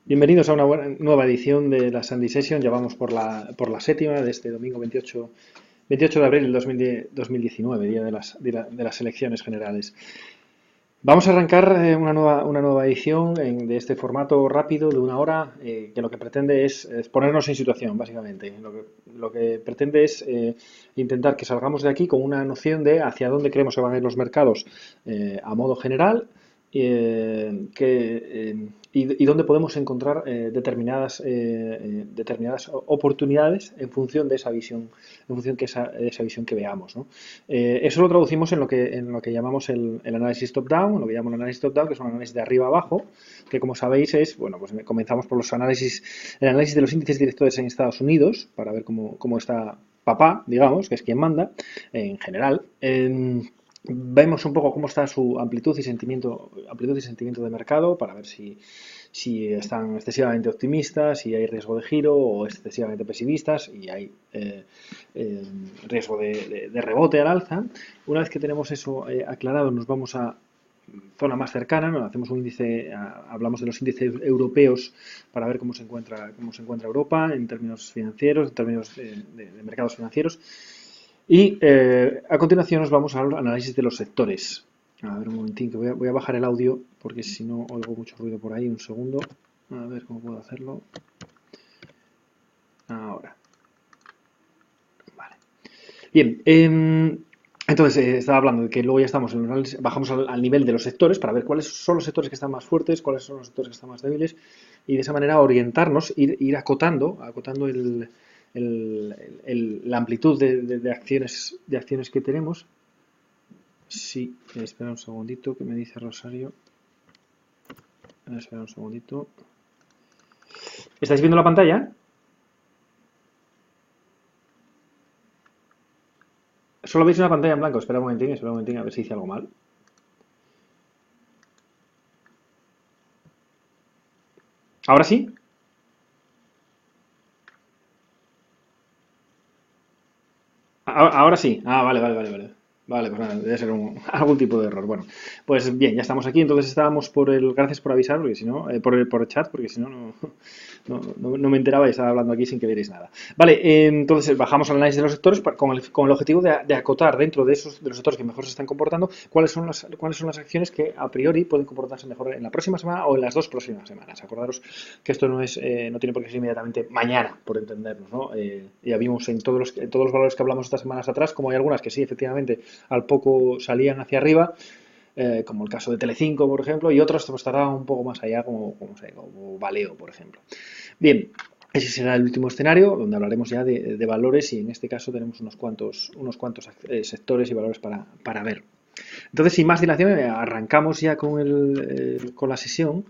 Bienvenidos a una nueva edición de la Sandy Session. Ya vamos por la séptima de este domingo 28 de abril del 2019, día de las elecciones generales. Vamos a arrancar una nueva edición de este formato rápido de una hora, que lo que pretende es ponernos en situación, básicamente. Lo que pretende es intentar que salgamos de aquí con una noción de hacia dónde creemos que van a ir los mercados a modo general, y dónde podemos encontrar determinadas oportunidades en función de esa visión, en función de esa visión que veamos, ¿no? Eso lo traducimos en lo que llamamos el análisis top-down, lo que llamamos el análisis top-down, que es un análisis de arriba abajo, que como sabéis bueno, pues comenzamos por el análisis de los índices directores en Estados Unidos, para ver cómo está papá, digamos, que es quien manda, en general. Vemos un poco cómo está su amplitud y sentimiento de mercado, para ver si están excesivamente optimistas, si hay riesgo de giro, o excesivamente pesimistas y hay riesgo de rebote al alza. Una vez que tenemos eso aclarado, nos vamos a zona más cercana, ¿no? Hacemos un índice, hablamos de los índices europeos para ver cómo se encuentra Europa en términos financieros, en términos de mercados financieros. Y a continuación nos vamos al análisis de los sectores. A ver, un momentín, que voy a bajar el audio, porque si no oigo mucho ruido por ahí. Un segundo. A ver cómo puedo hacerlo. Ahora. Vale. Bien. Entonces, estaba hablando de que luego ya estamos en el análisis, bajamos al nivel de los sectores para ver cuáles son los sectores que están más fuertes, cuáles son los sectores que están más débiles, y de esa manera orientarnos, ir acotando la amplitud de acciones que tenemos. Sí, espera un segundito, que me dice Rosario. Espera un segundito. ¿Estáis viendo la pantalla? Solo veis una pantalla en blanco. Espera un momentín, a ver si hice algo mal. ¿Ahora sí? Ahora sí. Vale. Vale, pues nada, debe ser algún tipo de error. Bueno, pues bien, ya estamos aquí. Entonces estábamos Gracias por avisar, porque si no, por el chat, porque si no, no me enteraba y estaba hablando aquí sin que vierais nada. Vale, entonces bajamos al análisis de los sectores con el objetivo de acotar dentro de los sectores que mejor se están comportando cuáles son las acciones que a priori pueden comportarse mejor en la próxima semana o en las dos próximas semanas. Acordaros que esto no tiene por qué ser inmediatamente mañana, por entendernos, ¿no? Ya vimos en todos los valores que hablamos estas semanas atrás, como hay algunas que sí, efectivamente, al poco salían hacia arriba, como el caso de Telecinco, por ejemplo, y otros pues tardaban un poco más allá, como Valeo, por ejemplo. Bien, ese será el último escenario, donde hablaremos ya de valores, y en este caso tenemos unos cuantos sectores y valores para ver. Entonces, sin más dilación, arrancamos ya con la sesión,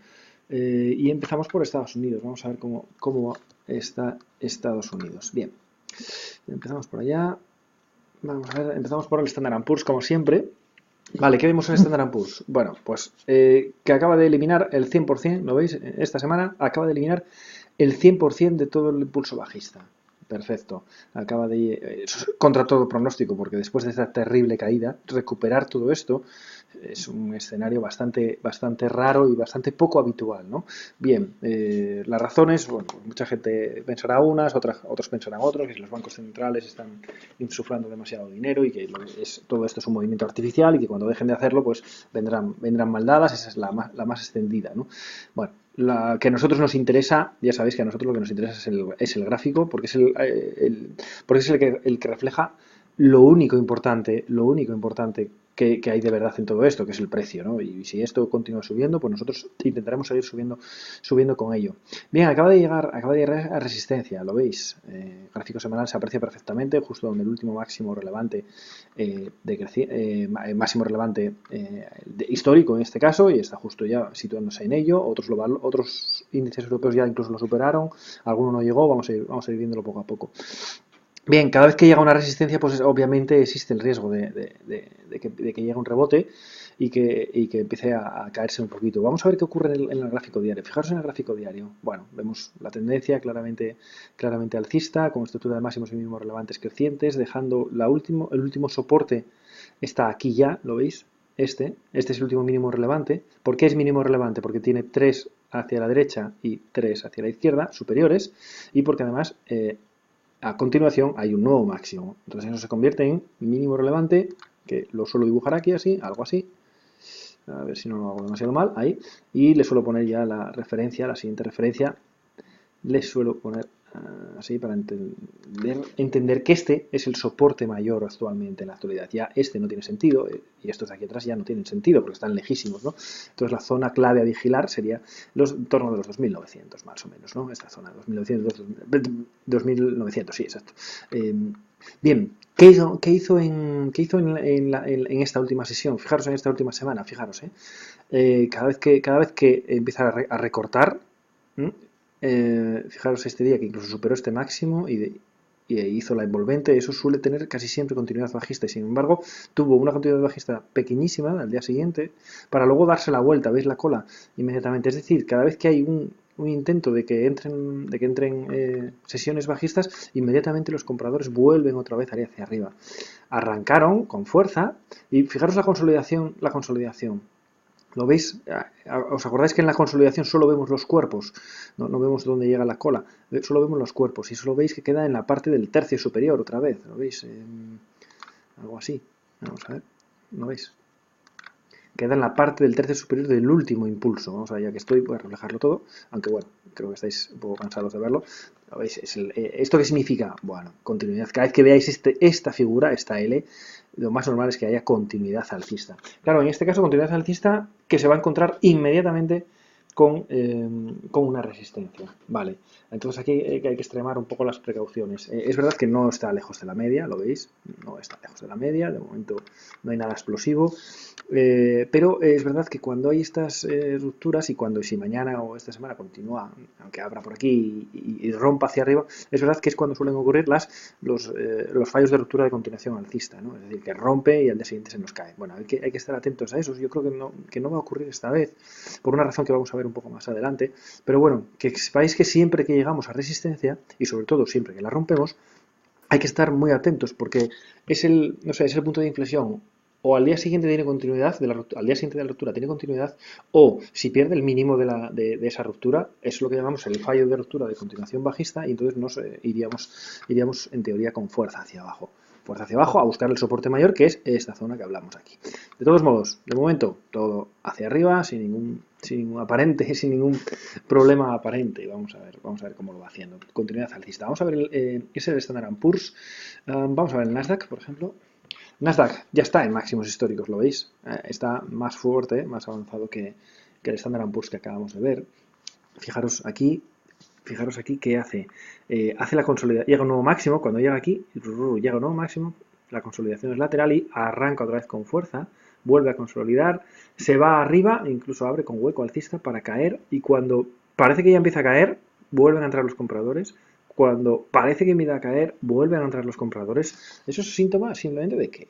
y empezamos por Estados Unidos. Vamos a ver cómo está Estados Unidos. Bien, empezamos por allá. Vamos a ver, empezamos por el Standard & Poor's, como siempre. Vale, ¿qué vemos en el Standard & Poor's? Bueno, pues que acaba de eliminar el 100%, ¿lo veis? Esta semana acaba de eliminar el 100% de todo el impulso bajista. Perfecto. Acaba de contra todo pronóstico, porque después de esta terrible caída, recuperar todo esto es un escenario bastante raro y bastante poco habitual, ¿no? Bien, las razones, bueno, pues mucha gente pensará unas, otros pensarán otros, que si los bancos centrales están insuflando demasiado dinero y que todo esto es un movimiento artificial, y que cuando dejen de hacerlo, pues vendrán maldadas. Esa es la más extendida, ¿no? Bueno, la que a nosotros nos interesa, ya sabéis que a nosotros lo que nos interesa es el gráfico, porque es el que refleja lo único importante que hay de verdad en todo esto, que es el precio, ¿no? Y si esto continúa subiendo, pues nosotros intentaremos seguir subiendo con ello. Bien, acaba de llegar a resistencia, ¿lo veis? El gráfico semanal se aprecia perfectamente, justo donde el último máximo relevante máximo relevante histórico en este caso, y está justo ya situándose en ello. Otros índices europeos ya incluso lo superaron, alguno no llegó. Vamos a ir viéndolo poco a poco. Bien, cada vez que llega una resistencia, pues obviamente existe el riesgo de que llegue un rebote y que empiece a caerse un poquito. Vamos a ver qué ocurre en el gráfico diario. Fijaros en el gráfico diario. Bueno, vemos la tendencia claramente alcista, con estructura de máximos y mínimos relevantes crecientes, dejando el último soporte está aquí ya, ¿lo veis? Este es el último mínimo relevante. ¿Por qué es mínimo relevante? Porque tiene tres hacia la derecha y 3 hacia la izquierda, superiores, y porque además a continuación hay un nuevo máximo. Entonces eso se convierte en mínimo relevante, que lo suelo dibujar aquí así, algo así. A ver si no lo hago demasiado mal, ahí. Y le suelo poner ya la referencia, la siguiente referencia, le suelo poner así para entender que este es el soporte mayor actualmente en la actualidad. Ya este no tiene sentido y estos de aquí atrás ya no tienen sentido porque están lejísimos, ¿no? Entonces la zona clave a vigilar sería en torno de los 2900 más o menos, ¿no? Esta zona, 2900, sí, exacto. Bien, ¿qué hizo en esta última sesión? Fijaros en esta última semana, fijaros, cada vez que empieza a recortar, fijaros este día que incluso superó este máximo y hizo la envolvente, eso suele tener casi siempre continuidad bajista y sin embargo tuvo una continuidad bajista pequeñísima al día siguiente para luego darse la vuelta, ¿veis la cola? Inmediatamente, es decir, cada vez que hay un intento de que entren sesiones bajistas, inmediatamente los compradores vuelven otra vez hacia arriba. Arrancaron con fuerza y fijaros la consolidación. ¿Lo veis? ¿Os acordáis que en la consolidación solo vemos los cuerpos? No vemos dónde llega la cola. Solo vemos los cuerpos. Y solo veis que queda en la parte del tercio superior otra vez. ¿Lo veis? Algo así. Vamos a ver. ¿Lo veis? Queda en la parte del tercio superior del último impulso. Vamos a ver, ya que estoy, voy a reflejarlo todo. Aunque bueno, creo que estáis un poco cansados de verlo. ¿Lo veis? ¿Esto qué significa? Bueno, continuidad. Cada vez que veáis esta figura, esta L, lo más normal es que haya continuidad alcista. Claro, en este caso, continuidad alcista que se va a encontrar inmediatamente con una resistencia. Vale, entonces aquí hay que extremar un poco las precauciones. Es verdad que no está lejos de la media, ¿lo veis? No está lejos de la media, de momento no hay nada explosivo. Pero es verdad que cuando hay estas rupturas y si mañana o esta semana continúa, aunque abra por aquí y rompa hacia arriba, es verdad que es cuando suelen ocurrir los fallos de ruptura de continuación alcista, ¿no? Es decir, que rompe y al día siguiente se nos cae. Bueno, hay que estar atentos a eso. Yo creo que no va a ocurrir esta vez, por una razón que vamos a ver un poco más adelante. Pero bueno, que sepáis que siempre que llegamos a resistencia, y sobre todo siempre que la rompemos, hay que estar muy atentos porque es el punto de inflexión. O al día siguiente tiene continuidad, al día siguiente de la ruptura tiene continuidad, o si pierde el mínimo de esa ruptura, es lo que llamamos el fallo de ruptura de continuación bajista, y entonces iríamos en teoría con fuerza hacia abajo. Fuerza hacia abajo a buscar el soporte mayor, que es esta zona que hablamos aquí. De todos modos, de momento, todo hacia arriba, sin ningún problema aparente. Vamos a ver cómo lo va haciendo. Continuidad alcista. Vamos a ver es el Standard & Poor's. Vamos a ver el Nasdaq, por ejemplo. Nasdaq ya está en máximos históricos, ¿lo veis? Está más fuerte, más avanzado que el Standard & Poor's que acabamos de ver. Fijaros aquí qué hace. Hace la consolidación, llega a un nuevo máximo, cuando llega aquí, llega a un nuevo máximo, la consolidación es lateral y arranca otra vez con fuerza, vuelve a consolidar, se va arriba, incluso abre con hueco alcista para caer y cuando parece que ya empieza a caer, vuelven a entrar los compradores. Cuando parece que empieza a caer, vuelven a entrar los compradores. Eso es síntoma simplemente de que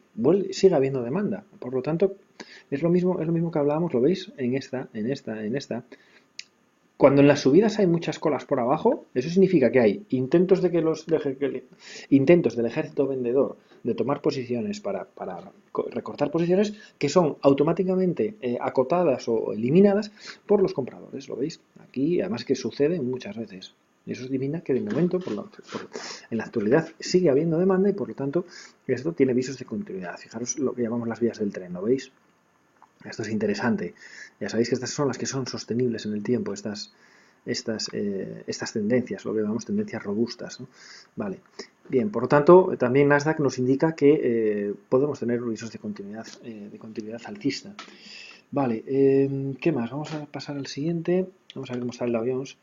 sigue habiendo demanda. Por lo tanto, es lo mismo que hablábamos, lo veis en esta. Cuando en las subidas hay muchas colas por abajo, eso significa que hay intentos intentos del ejército vendedor de tomar posiciones para recortar posiciones que son automáticamente acotadas o eliminadas por los compradores. ¿Lo veis? Aquí, además que sucede muchas veces. Y eso significa que de momento, en la actualidad, sigue habiendo demanda y por lo tanto esto tiene visos de continuidad. Fijaros lo que llamamos las vías del tren, ¿lo veis? Esto es interesante. Ya sabéis que estas son las que son sostenibles en el tiempo, estas tendencias, lo que llamamos tendencias robustas, ¿no? Vale. Bien, por lo tanto, también Nasdaq nos indica que podemos tener visos de continuidad alcista. Vale, ¿qué más? Vamos a pasar al siguiente. Vamos a ver cómo está el Dow Jones.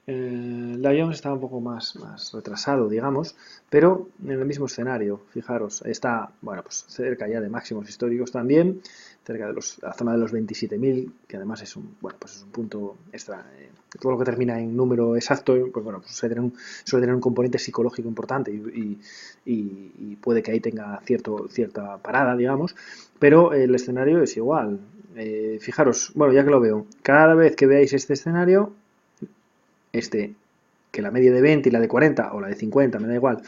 El Dow Jones está un poco más retrasado, digamos, pero en el mismo escenario. Fijaros, está pues cerca ya de máximos históricos también, cerca de la zona de los 27.000, que además es un punto extra. Todo lo que termina en número exacto, pues suele tener un componente psicológico importante y puede que ahí tenga cierta parada, digamos, pero el escenario es igual. Fijaros, ya que lo veo, cada vez que veáis este escenario, que la media de 20 y la de 40 o la de 50, me da igual,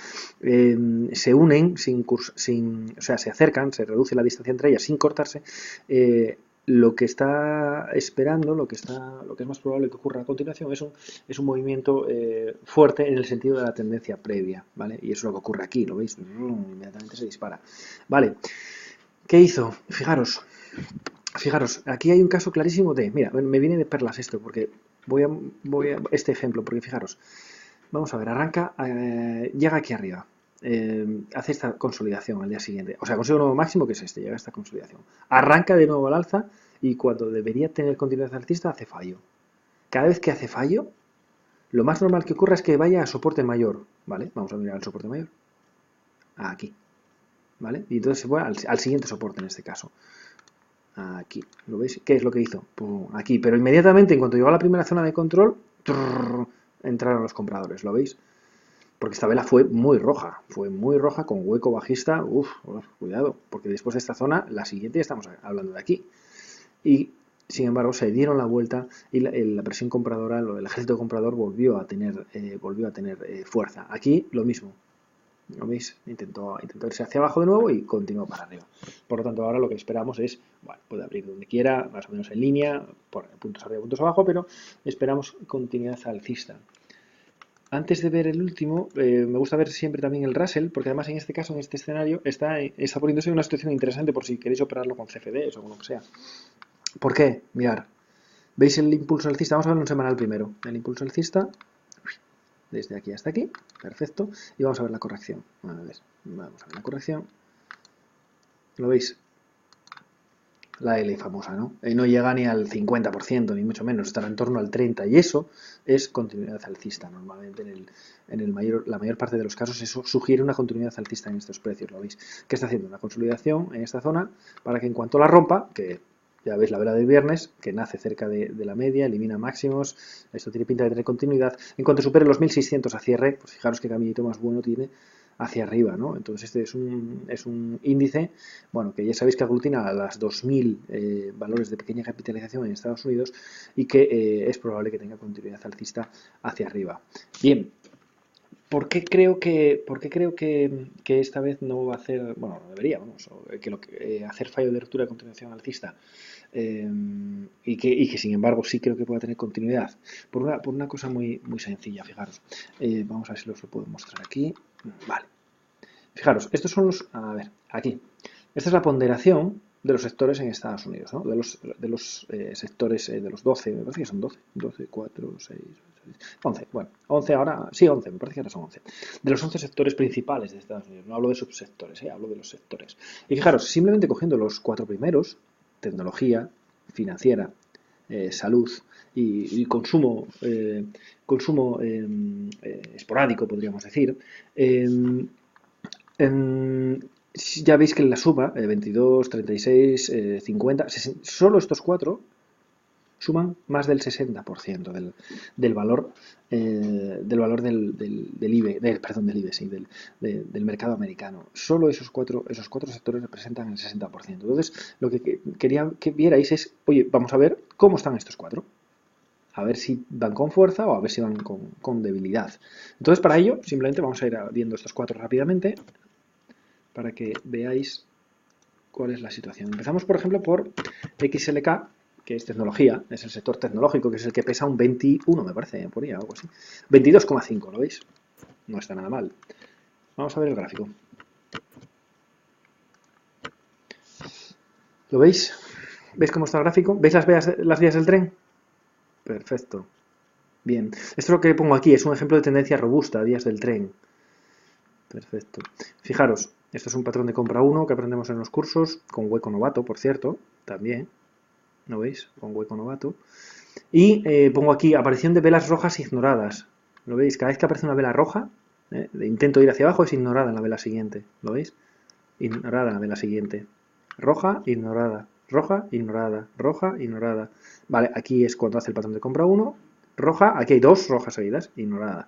se unen se acercan, se reduce la distancia entre ellas sin cortarse, lo que está esperando, lo que es más probable que ocurra a continuación es un movimiento fuerte en el sentido de la tendencia previa, ¿vale? Y eso es lo que ocurre aquí, ¿lo veis? Inmediatamente se dispara. Vale, ¿qué hizo? Fijaros, aquí hay un caso clarísimo de, mira, me viene de perlas esto, porque este ejemplo, porque fijaros, vamos a ver, arranca, llega aquí arriba, hace esta consolidación al día siguiente, o sea, consigue un nuevo máximo que es este, llega a esta consolidación, arranca de nuevo al alza y cuando debería tener continuidad alcista hace fallo. Cada vez que hace fallo, lo más normal que ocurra es que vaya a soporte mayor, ¿vale? Vamos a mirar el soporte mayor, aquí, ¿vale? Y entonces se va al siguiente soporte en este caso. Aquí, ¿lo veis? ¿Qué es lo que hizo? Pum, aquí, pero inmediatamente en cuanto llegó a la primera zona de control, entraron los compradores, ¿lo veis? Porque esta vela fue muy roja con hueco bajista, cuidado, porque después de esta zona, la siguiente ya estamos hablando de aquí. Y sin embargo se dieron la vuelta y la presión compradora, el ejército comprador volvió a tener fuerza. Aquí lo mismo. ¿Lo veis? Intentó irse hacia abajo de nuevo y continuó para arriba. Por lo tanto, ahora lo que esperamos es, bueno, puede abrir donde quiera, más o menos en línea, por puntos arriba, puntos abajo, pero esperamos continuidad alcista. Antes de ver el último, me gusta ver siempre también el Russell, porque además en este caso, en este escenario, está poniéndose en una situación interesante por si queréis operarlo con CFDs o con lo que sea. ¿Por qué? Mirad, ¿veis el impulso alcista? Vamos a verlo en semanal primero. El impulso alcista, desde aquí hasta aquí, perfecto, y vamos a ver la corrección. Vamos a ver la corrección. ¿Lo veis? La L famosa, ¿no? No llega ni al 50%, ni mucho menos, estará en torno al 30%, y eso es continuidad alcista. Normalmente la mayor parte de los casos eso sugiere una continuidad alcista en estos precios, ¿lo veis? ¿Qué está haciendo? Una consolidación en esta zona para que en cuanto la rompa, que ya veis la vela de viernes, que nace cerca de la media, elimina máximos, esto tiene pinta de tener continuidad. En cuanto supere los 1600 a cierre, pues fijaros qué caminito más bueno tiene hacia arriba, ¿no? Entonces este es un índice, bueno, que ya sabéis que aglutina a las 2000 valores de pequeña capitalización en Estados Unidos y que es probable que tenga continuidad alcista hacia arriba. Bien, ¿por qué creo que esta vez no va a hacer, bueno, no debería, vamos, hacer fallo de ruptura de continuación alcista? Y que sin embargo sí creo que pueda tener continuidad por una cosa muy sencilla, fijaros. Vamos a ver si os lo puedo mostrar aquí. Vale, fijaros, estos son a ver, aquí, esta es la ponderación de los sectores en Estados Unidos, ¿no? De los sectores, de los 12, me parece que son 12, 4, 6, 11, bueno, 11 ahora, sí, 11, me parece que ahora son 11. De los 11 sectores principales de Estados Unidos, no hablo de subsectores, hablo de los sectores. Y fijaros, simplemente cogiendo los 4 primeros, tecnología, financiera, salud y consumo, esporádico, podríamos decir, ya veis que en la suma, 22, 36, 50, 60, solo estos 4 suman más del 60% del valor del IBE, perdón, del IBE, sí, del mercado americano. Solo esos cuatro sectores representan el 60%. Entonces, lo que quería que vierais es, oye, vamos a ver cómo están estos 4. A ver si van con fuerza o a ver si van con debilidad. Entonces, para ello, simplemente vamos a ir viendo estos 4 rápidamente para que veáis cuál es la situación. Empezamos, por ejemplo, por XLK, que es tecnología, es el sector tecnológico, que es el que pesa un 21, me parece, por ahí, algo así. 22,5, ¿lo veis? No está nada mal. Vamos a ver el gráfico. ¿Lo veis? ¿Veis cómo está el gráfico? ¿Veis las vías del tren? Perfecto. Bien. Esto lo que pongo aquí es un ejemplo de tendencia robusta, vías del tren. Perfecto. Fijaros, esto es un patrón de compra 1 que aprendemos en los cursos, con hueco novato, por cierto, también. ¿No veis? Con hueco novato. Y pongo aquí aparición de velas rojas ignoradas. ¿Lo veis? Cada vez que aparece una vela roja, intento ir hacia abajo, es ignorada en la vela siguiente. ¿Lo veis? Ignorada en la vela siguiente. Roja, ignorada. Roja, ignorada. Roja, ignorada. Vale, aquí es cuando hace el patrón de compra 1. Roja, aquí hay 2 rojas seguidas, ignorada.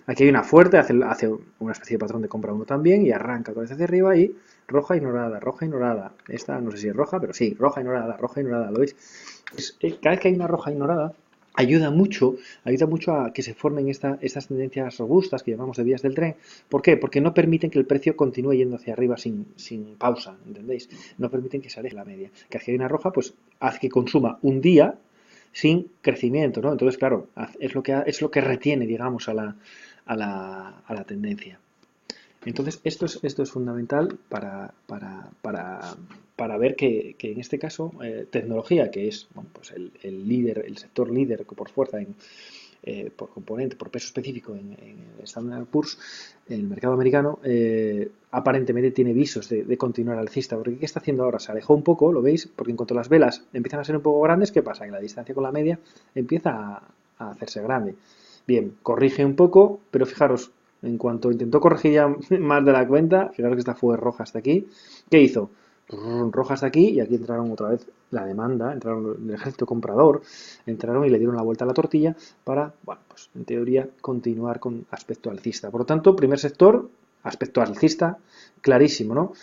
Aquí hay una fuerte, hace una especie de patrón de compra 1 también y arranca otra vez hacia arriba y roja, ignorada, roja, ignorada. Esta no sé si es roja, pero sí, roja, ignorada, ¿lo veis? Cada vez que hay una roja ignorada, ayuda mucho a que se formen estas tendencias robustas que llamamos de vías del tren. ¿Por qué? Porque no permiten que el precio continúe yendo hacia arriba sin pausa, ¿entendéis? No permiten que se aleje la media. Que hacia una roja, pues hace que consuma un día sin crecimiento, ¿no? Entonces, claro, es lo que retiene, digamos, a la tendencia. Entonces, esto es fundamental para ver que en este caso, tecnología, que es bueno, pues el líder, el sector líder por fuerza, por componente, por peso específico en el Standard Poor's, en el mercado americano, aparentemente tiene visos de continuar alcista. Porque ¿qué está haciendo ahora? Se alejó un poco, ¿lo veis? Porque en cuanto las velas empiezan a ser un poco grandes, ¿qué pasa? Que la distancia con la media empieza a hacerse grande. Bien, corrige un poco, pero fijaros, en cuanto intentó corregir ya más de la cuenta, fijaros que esta fue roja hasta aquí. ¿Qué hizo? Roja hasta aquí y aquí entraron otra vez la demanda, entraron el ejército comprador, entraron y le dieron la vuelta a la tortilla para, bueno, pues en teoría continuar con aspecto alcista. Por lo tanto, primer sector, aspecto alcista, clarísimo, ¿no?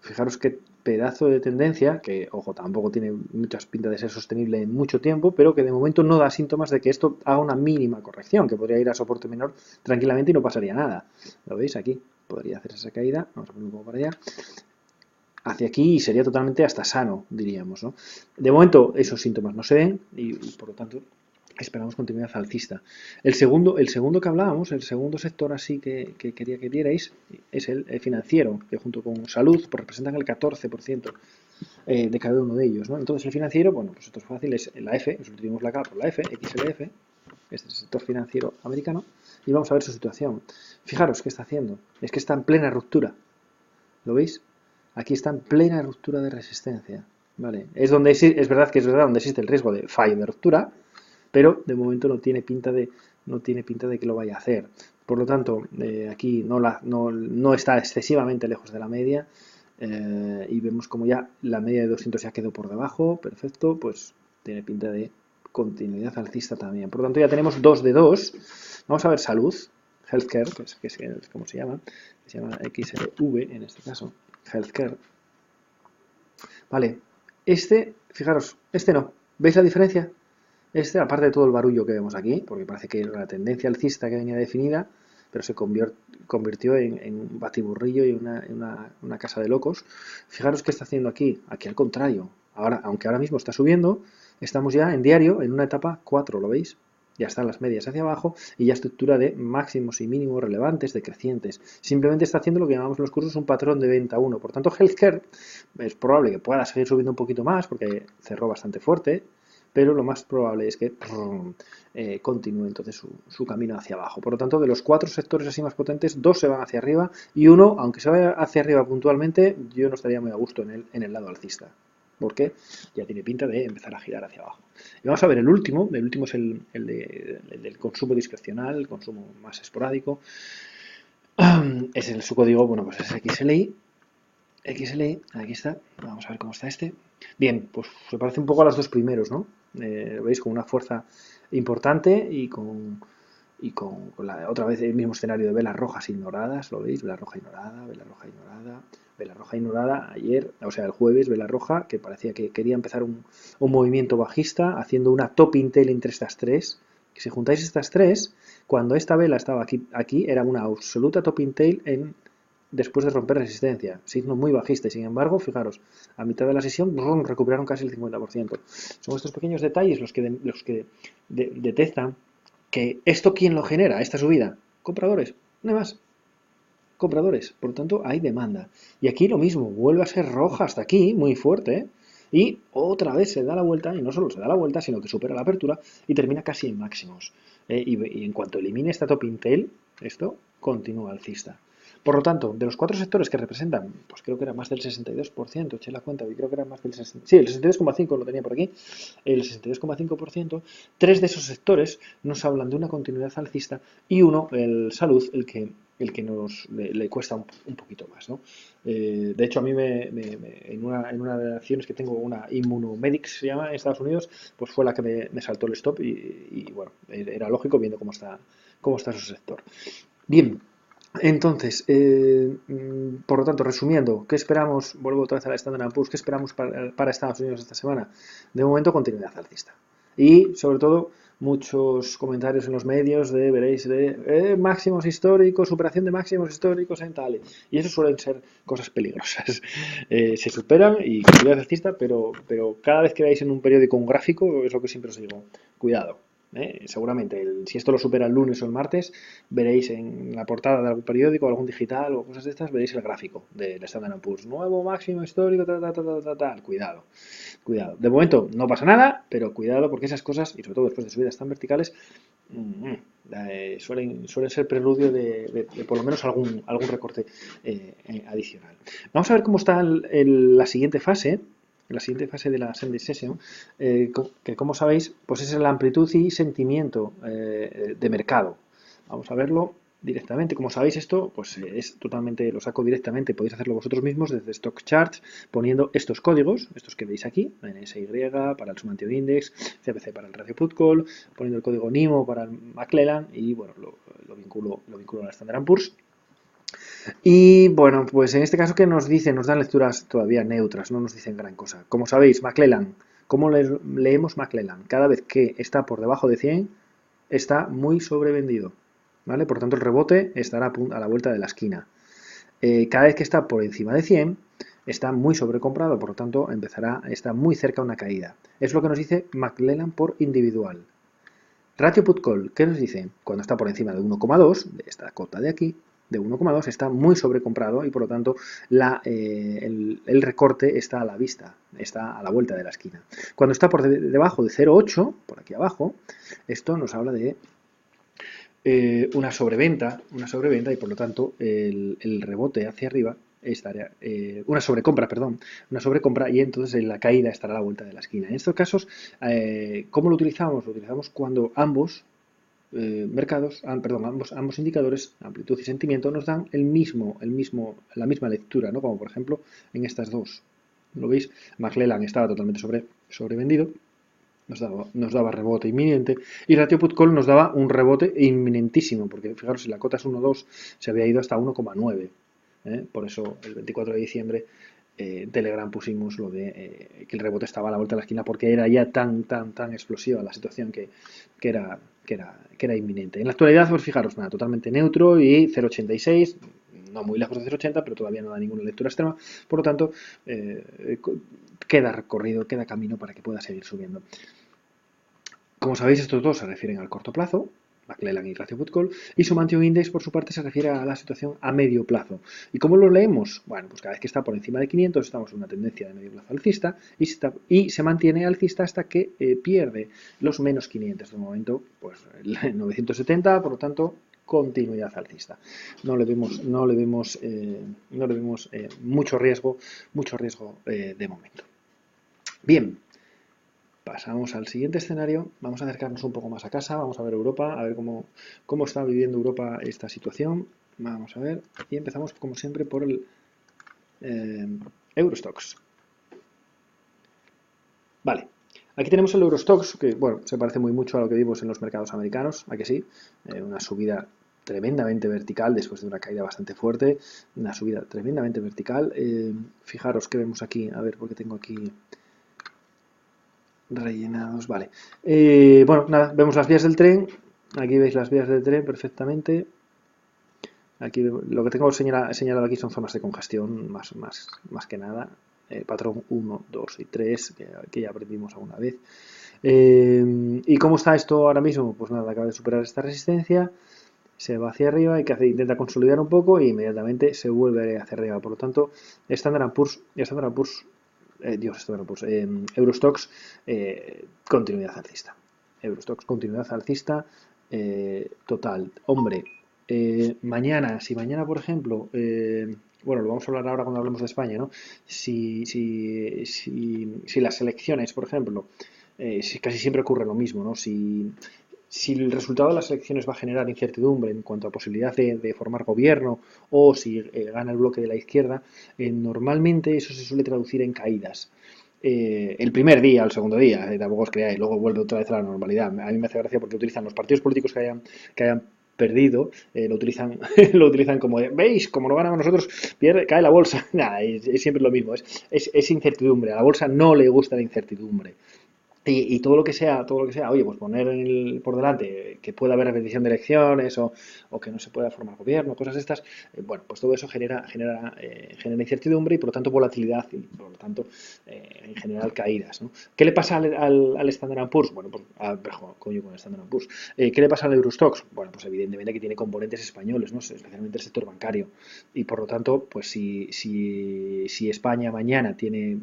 Fijaros qué pedazo de tendencia, que, ojo, tampoco tiene muchas pintas de ser sostenible en mucho tiempo, pero que de momento no da síntomas de que esto haga una mínima corrección, que podría ir a soporte menor tranquilamente y no pasaría nada. ¿Lo veis aquí? Podría hacer esa caída, vamos a poner un poco para allá, hacia aquí y sería totalmente hasta sano, diríamos, ¿no? De momento esos síntomas no se ven y por lo tanto esperamos continuidad alcista. El segundo que hablábamos, el segundo sector así que quería que vierais, es el financiero, que junto con salud pues representan el 14% de cada uno de ellos, ¿no? Entonces el financiero, bueno, pues esto es fácil, es la F, sustituimos la K por la F, XLF, este es el sector financiero americano, y vamos a ver su situación. Fijaros qué está haciendo, es que está en plena ruptura, ¿lo veis? Aquí está en plena ruptura de resistencia, ¿vale? Es verdad que es verdad donde existe el riesgo de fallo de ruptura, pero de momento no tiene pinta de que lo vaya a hacer. Por lo tanto, aquí no está excesivamente lejos de la media y vemos como ya la media de 200 ya quedó por debajo, perfecto, pues tiene pinta de continuidad alcista también. Por lo tanto, ya tenemos 2 de 2. Vamos a ver salud, healthcare, que es como se llama XLV en este caso, healthcare. Vale, fijaros, no. ¿Veis la diferencia? Aparte de todo el barullo que vemos aquí, porque parece que era la tendencia alcista que venía definida, pero se convirtió en un batiburrillo y una casa de locos. Fijaros qué está haciendo aquí. Aquí al contrario. Aunque ahora mismo está subiendo, estamos ya en diario en una etapa 4, ¿lo veis? Ya están las medias hacia abajo y ya estructura de máximos y mínimos relevantes, decrecientes. Simplemente está haciendo lo que llamamos en los cursos un patrón de venta 1. Por tanto, healthcare es probable que pueda seguir subiendo un poquito más porque cerró bastante fuerte, pero lo más probable es que continúe entonces su camino hacia abajo. Por lo tanto, de los 4 sectores así más potentes, 2 se van hacia arriba y uno, aunque se vaya hacia arriba puntualmente, yo no estaría muy a gusto en el lado alcista, porque ya tiene pinta de empezar a girar hacia abajo. Y vamos a ver el último es el del consumo discrecional, el consumo más esporádico. Su código, bueno, pues es XLI, aquí está, vamos a ver cómo está este. Bien, pues se parece un poco a los dos primeros, ¿no? ¿Veis? Con una fuerza importante y con otra vez el mismo escenario de velas rojas ignoradas, ¿lo veis? Vela roja ignorada, vela roja ignorada, vela roja ignorada. Ayer, o sea, el jueves, vela roja, que parecía que quería empezar un movimiento bajista, haciendo una top intel entre estas tres. Que si juntáis estas tres, cuando esta vela estaba aquí era una absoluta top intel después de romper resistencia, signo muy bajista y sin embargo, fijaros, a mitad de la sesión recuperaron casi el 50%. Son estos pequeños detalles los que detectan que esto, ¿quién lo genera? Esta subida, compradores, no hay más, compradores, por lo tanto hay demanda. Y aquí lo mismo, vuelve a ser roja hasta aquí, muy fuerte, y otra vez se da la vuelta, y no solo se da la vuelta, sino que supera la apertura y termina casi en máximos. Y en cuanto elimine esta top intel, esto continúa alcista. Por lo tanto, de los 4 sectores que representan, pues creo que era más del 62%, eché la cuenta, y creo que era más del 60%, sí, el 62,5% lo tenía por aquí, el 62,5%, 3 de esos sectores nos hablan de una continuidad alcista y uno, el salud, el que le cuesta un poquito más, ¿no? De hecho, a mí en una de las acciones que tengo, una Immunomedics se llama en Estados Unidos, pues fue la que me saltó el stop y bueno, era lógico viendo cómo está su sector. Bien. Entonces, por lo tanto, resumiendo, ¿qué esperamos? Vuelvo otra vez a la Standard & Poor's, ¿qué esperamos para Estados Unidos esta semana? De momento, continuidad alcista. Y, sobre todo, muchos comentarios en los medios de, veréis, de máximos históricos, superación de máximos históricos en tal. Y eso suelen ser cosas peligrosas. Se superan y continuidad alcista, pero cada vez que veáis en un periódico un gráfico, es lo que siempre os digo, cuidado. Seguramente, si esto lo supera el lunes o el martes, veréis en la portada de algún periódico, algún digital o cosas de estas, veréis el gráfico del Standard & Poor's. Nuevo máximo histórico, tal. Cuidado, cuidado. De momento no pasa nada, pero cuidado porque esas cosas, y sobre todo después de subidas tan verticales, suelen ser preludio de por lo menos algún recorte adicional. Vamos a ver cómo está la siguiente fase. La siguiente fase de la Sunday Session, que como sabéis, pues es la amplitud y sentimiento de mercado. Vamos a verlo directamente. Como sabéis, esto pues es totalmente, lo saco directamente, podéis hacerlo vosotros mismos desde Stock Charts, poniendo estos códigos, estos que veis aquí, NSY para el Subantio Index, CPC para el ratio put call, poniendo el código NIMO para el McClellan y bueno, lo vinculo a la Standard & Poor's. Y bueno, pues en este caso que nos dicen, nos dan lecturas todavía neutras, no nos dicen gran cosa. Como sabéis, McClellan, ¿cómo leemos McClellan? Cada vez que está por debajo de 100, está muy sobrevendido, ¿vale? Por tanto, el rebote estará a la vuelta de la esquina. Cada vez que está por encima de 100, está muy sobrecomprado, por lo tanto, está muy cerca una caída. Es lo que nos dice McClellan por individual. Ratio put call, ¿qué nos dice? Cuando está por encima de 1,2, de esta cota de aquí, de 1,2 está muy sobrecomprado y por lo tanto el recorte está a la vista, está a la vuelta de la esquina. Cuando está por debajo de 0,8, por aquí abajo, esto nos habla de una sobreventa y por lo tanto el rebote hacia arriba estaría, una sobrecompra y entonces la caída estará a la vuelta de la esquina. En estos casos, ¿cómo lo utilizamos? Lo utilizamos cuando ambos ambos indicadores, amplitud y sentimiento, nos dan la misma lectura, ¿no? Como por ejemplo en estas dos. ¿Lo veis? McClellan estaba totalmente sobrevendido, nos daba rebote inminente, y ratio put call nos daba un rebote inminentísimo, porque fijaros, si la cota es 1,2 se había ido hasta 1,9. Por eso el 24 de diciembre en Telegram pusimos lo de que el rebote estaba a la vuelta de la esquina porque era ya tan explosiva la situación que era inminente. En la actualidad, pues fijaros, nada, totalmente neutro y 0,86, no muy lejos de 0,80, pero todavía no da ninguna lectura extrema, por lo tanto, queda recorrido, queda camino para que pueda seguir subiendo. Como sabéis, estos dos se refieren al corto plazo, McClellan y ratio put call, y Subantio Index por su parte se refiere a la situación a medio plazo. ¿Y cómo lo leemos? Bueno, pues cada vez que está por encima de 500 estamos en una tendencia de medio plazo alcista y se mantiene alcista hasta que pierde los menos 500. De momento, pues el 970, por lo tanto, continuidad alcista. No le vemos mucho riesgo de momento. Bien. Pasamos al siguiente escenario, vamos a acercarnos un poco más a casa, vamos a ver Europa, a ver cómo está viviendo Europa esta situación. Vamos a ver, y empezamos como siempre por el Eurostoxx. Vale, aquí tenemos el Eurostoxx, que bueno, se parece muy mucho a lo que vimos en los mercados americanos, ¿a que sí? Una subida tremendamente vertical después de una caída bastante fuerte, una subida tremendamente vertical. Fijaros que vemos aquí, a ver, porque tengo aquí rellenados, vale. Bueno, nada, vemos las vías del tren. Aquí veis las vías del tren perfectamente. Aquí lo que tengo señalado aquí son zonas de congestión, más que nada. Patrón 1, 2 y 3, que ya aprendimos alguna vez. ¿Y cómo está esto ahora mismo? Pues nada, acaba de superar esta resistencia. Se va hacia arriba, intenta consolidar un poco y inmediatamente se vuelve hacia arriba. Por lo tanto, Standard & Poor's Eurostoxx continuidad alcista. Eurostoxx continuidad alcista total. Hombre, si mañana, por ejemplo, bueno, lo vamos a hablar ahora cuando hablemos de España, ¿no? Si las elecciones, por ejemplo, casi siempre ocurre lo mismo, ¿no? Si el resultado de las elecciones va a generar incertidumbre en cuanto a posibilidad de formar gobierno o si gana el bloque de la izquierda, normalmente eso se suele traducir en caídas. El primer día, el segundo día, tampoco os creáis, luego vuelve otra vez a la normalidad. A mí me hace gracia porque utilizan los partidos políticos que hayan perdido, lo utilizan como de, ¿veis? Como no ganamos nosotros, cae la bolsa. Nada, es siempre lo mismo, es incertidumbre. A la bolsa no le gusta la incertidumbre. Y todo lo que sea, oye, pues poner por delante que pueda haber repetición de elecciones o que no se pueda formar gobierno, cosas de estas, bueno, pues todo eso genera incertidumbre y por lo tanto volatilidad y por lo tanto en general caídas, ¿no? ¿Qué le pasa al Standard Poor's? Bueno, pues, coño, con el Standard Poor's. ¿Qué le pasa al Eurostoxx? Bueno, pues evidentemente que tiene componentes españoles, ¿no? Especialmente el sector bancario. Y por lo tanto, pues si España mañana tiene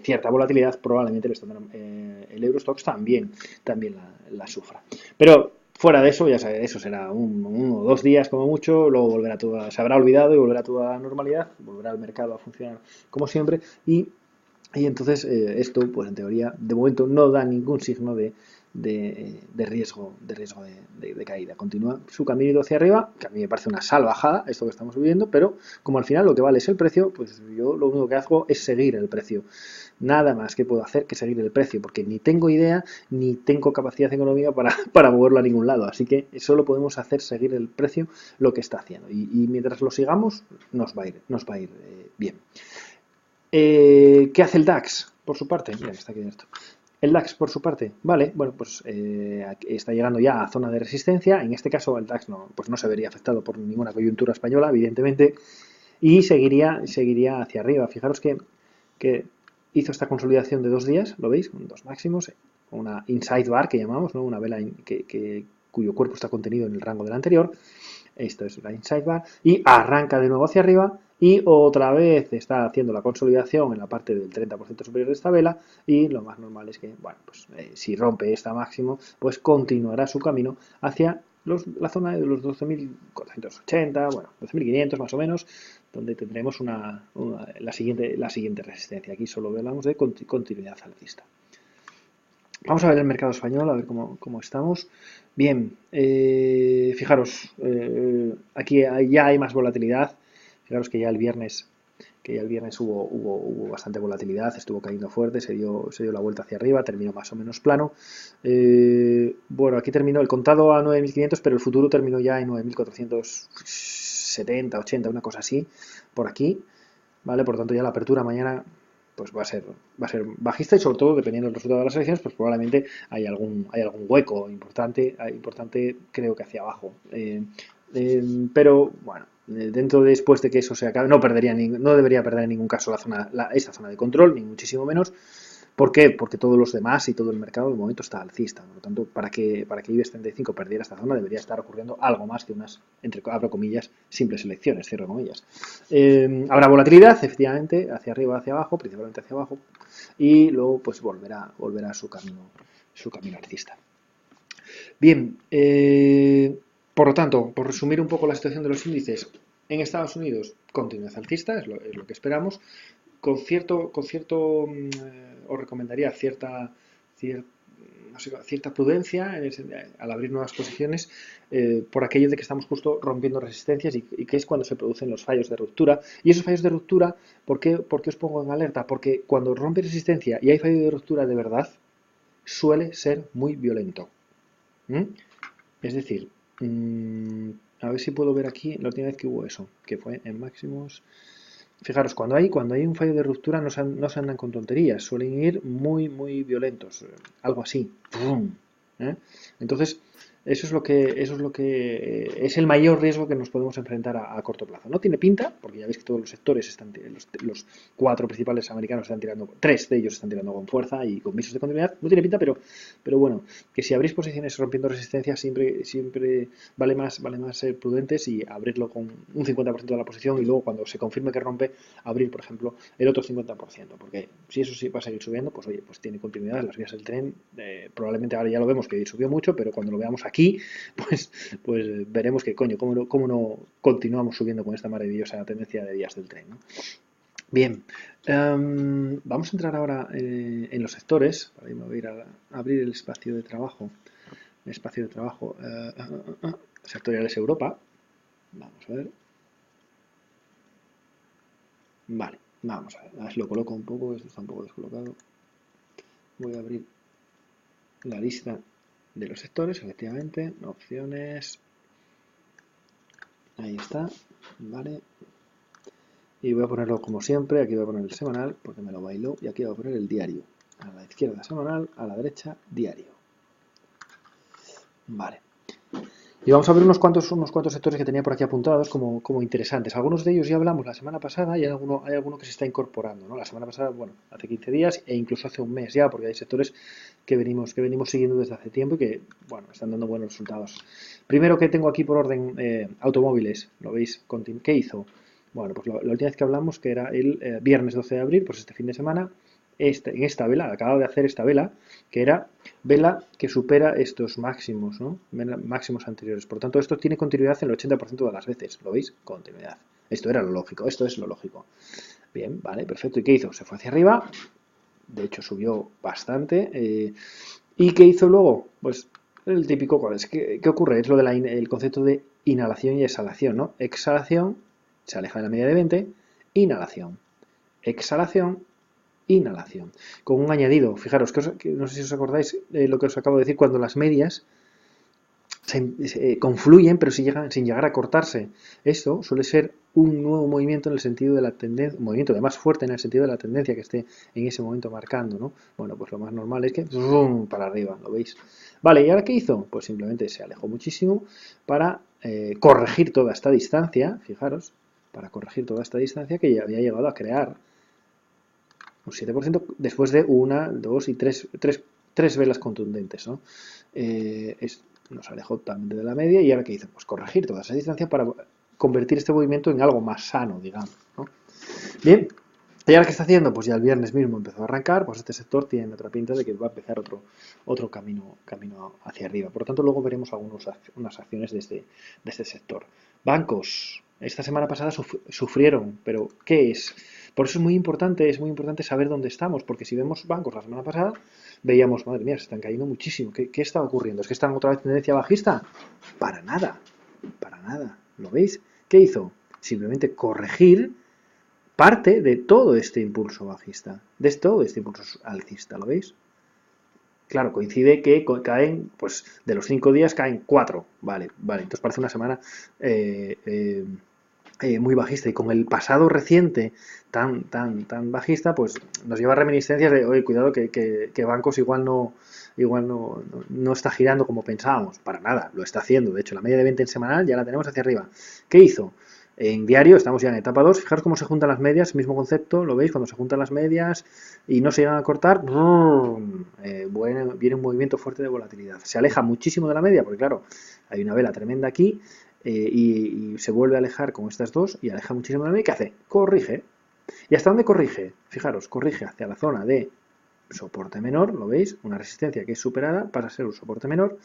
cierta volatilidad, probablemente el Eurostoxx también la sufra. Pero fuera de eso, ya sabes, eso será uno o 2 días como mucho, luego se habrá olvidado y volverá toda a la normalidad, volverá el mercado a funcionar como siempre y entonces esto, pues en teoría, de momento no da ningún signo de riesgo, de caída. Continúa su camino hacia arriba, que a mí me parece una salvajada esto que estamos viviendo, pero como al final lo que vale es el precio, pues yo lo único que hago es seguir el precio. Nada más que puedo hacer que seguir el precio, porque ni tengo idea ni tengo capacidad económica para moverlo a ningún lado. Así que solo podemos hacer seguir el precio lo que está haciendo. Y mientras lo sigamos, nos va a ir bien. ¿Qué hace el DAX por su parte? Mira, que está aquí esto. El DAX por su parte, vale, bueno, pues está llegando ya a zona de resistencia. En este caso el DAX pues no se vería afectado por ninguna coyuntura española, evidentemente, y seguiría hacia arriba. Fijaros que hizo esta consolidación de 2 días, ¿lo veis? Con 2 máximos, una inside bar que llamamos, ¿no? Una vela cuyo cuerpo está contenido en el rango del anterior. Esto es la inside bar y arranca de nuevo hacia arriba y otra vez está haciendo la consolidación en la parte del 30% superior de esta vela y lo más normal es que, bueno, pues si rompe esta máximo, pues continuará su camino hacia la zona de los 12.480, bueno, 12.500 más o menos, donde tendremos la siguiente resistencia. Aquí solo hablamos de continuidad alcista. Vamos a ver el mercado español, a ver cómo estamos. Bien, fijaros, aquí ya hay más volatilidad. Fijaros que ya el viernes hubo bastante volatilidad, estuvo cayendo fuerte, se dio la vuelta hacia arriba, terminó más o menos plano. Bueno, aquí terminó el contado a 9.500, pero el futuro terminó ya en 9.470, 80, una cosa así, por aquí. ¿Vale? Por tanto, ya la apertura mañana pues va a ser bajista y sobre todo dependiendo del resultado de las elecciones pues probablemente hay algún hueco importante creo que hacia abajo pero bueno dentro después de que eso se acabe no debería perder en ningún caso esta zona de control ni muchísimo menos. ¿Por qué? Porque todos los demás y todo el mercado de momento está alcista. Por lo tanto, para que IBEX 35 perdiera esta zona debería estar ocurriendo algo más que unas, abro comillas, simples elecciones, cierro comillas. Habrá volatilidad, efectivamente, hacia arriba, hacia abajo, principalmente hacia abajo, y luego pues volverá a su camino alcista. Bien, por lo tanto, por resumir un poco la situación de los índices, en Estados Unidos, continuidad alcista, es lo que esperamos. Con cierto os recomendaría cierta prudencia al abrir nuevas posiciones por aquello de que estamos justo rompiendo resistencias y que es cuando se producen los fallos de ruptura. Y esos fallos de ruptura, ¿por qué os pongo en alerta? Porque cuando rompe resistencia y hay fallo de ruptura de verdad, suele ser muy violento. Es decir, a ver si puedo ver aquí la última vez que hubo eso, que fue en máximos. Fijaros, cuando hay un fallo de ruptura no se andan con tonterías, suelen ir muy, muy violentos, algo así. Entonces, eso es lo que es el mayor riesgo que nos podemos enfrentar a corto plazo. No tiene pinta, porque ya veis que todos los sectores los 4 principales americanos están tirando, 3 de ellos están tirando con fuerza y con visos de continuidad. No tiene pinta, pero bueno, que si abrís posiciones rompiendo resistencia siempre vale más ser prudentes y abrirlo con un 50% de la posición y luego cuando se confirme que rompe, abrir, por ejemplo, el otro 50%, porque si eso sí va a seguir subiendo, pues oye, pues tiene continuidad, las vías del tren, probablemente ahora ya lo vemos que subió mucho, pero cuando lo veamos aquí, pues veremos que, coño, cómo no continuamos subiendo con esta maravillosa tendencia de vías del tren, ¿no? Bien, vamos a entrar ahora en los sectores, voy a ir a abrir el espacio de trabajo, sectoriales Europa, vamos a ver. Vale, vamos a ver, lo coloco un poco, esto está un poco descolocado. Voy a abrir la lista de los sectores, efectivamente, opciones, ahí está, vale. Y voy a ponerlo como siempre, aquí voy a poner el semanal, porque me lo bailo, y aquí voy a poner el diario. A la izquierda semanal, a la derecha diario. Vale. Y vamos a ver unos cuantos sectores que tenía por aquí apuntados como interesantes. Algunos de ellos ya hablamos la semana pasada y hay alguno que se está incorporando, ¿no? La semana pasada, bueno, hace 15 días e incluso hace un mes ya, porque hay sectores que venimos siguiendo desde hace tiempo y que, bueno, están dando buenos resultados. Primero que tengo aquí por orden, automóviles, ¿lo veis? ¿Qué hizo? Bueno, pues la última vez que hablamos, que era el viernes 12 de abril, pues este fin de semana, en esta vela, acabo de hacer esta vela, que era vela que supera estos máximos, ¿no? Máximos anteriores. Por lo tanto, esto tiene continuidad en el 80% de las veces. ¿Lo veis? Continuidad. Esto era lo lógico. Esto es lo lógico. Bien, vale, perfecto. ¿Y qué hizo? Se fue hacia arriba. De hecho, subió bastante. ¿Y qué hizo luego? Pues el típico, ¿qué ocurre? Es lo del concepto de inhalación y exhalación, ¿no? Exhalación, se aleja de la media de 20. Inhalación. Exhalación, inhalación. Con un añadido, fijaros, que no sé si os acordáis lo que os acabo de decir, cuando las medias se confluyen pero sin llegar a cortarse. Esto suele ser un nuevo movimiento en el sentido de la tendencia, un movimiento de más fuerte en el sentido de la tendencia que esté en ese momento marcando, ¿no? Bueno, pues lo más normal es que para arriba, ¿lo veis? Vale, ¿y ahora qué hizo? Pues simplemente se alejó muchísimo para corregir toda esta distancia, fijaros, para corregir toda esta distancia que ya había llegado a crear un 7% después de una, dos y tres velas contundentes, ¿no? Nos alejó totalmente de la media y ahora ¿qué hizo? Pues corregir toda esa distancia para convertir este movimiento en algo más sano, digamos, ¿no? Bien, ¿y ahora qué está haciendo? Pues ya el viernes mismo empezó a arrancar, pues este sector tiene otra pinta de que va a empezar otro camino hacia arriba. Por lo tanto, luego veremos unas acciones de este sector. Bancos, esta semana pasada sufrieron, pero ¿qué es? Por eso es muy importante saber dónde estamos, porque si vemos bancos la semana pasada, veíamos, madre mía, se están cayendo muchísimo. ¿Qué está ocurriendo? ¿Es que están otra vez en tendencia bajista? Para nada, ¿lo veis? ¿Qué hizo? Simplemente corregir parte de todo este impulso bajista, de todo este impulso alcista, ¿lo veis? Claro, coincide que caen, pues de los 5 días caen 4, vale, entonces parece una semana muy bajista y con el pasado reciente tan bajista, pues nos lleva a reminiscencias de, oye, cuidado que bancos igual no está girando como pensábamos, para nada, lo está haciendo, de hecho la media de 20 en semanal ya la tenemos hacia arriba. ¿Qué hizo? En diario estamos ya en etapa 2, fijaros cómo se juntan las medias, mismo concepto, lo veis, cuando se juntan las medias y no se llegan a cortar, viene un movimiento fuerte de volatilidad. Se aleja muchísimo de la media, porque claro, hay una vela tremenda aquí, y se vuelve a alejar con estas dos y aleja muchísimo de la media. ¿Qué hace? Corrige. ¿Y hasta dónde corrige? Fijaros, corrige hacia la zona de soporte menor, ¿lo veis? Una resistencia que es superada pasa a ser un soporte menor.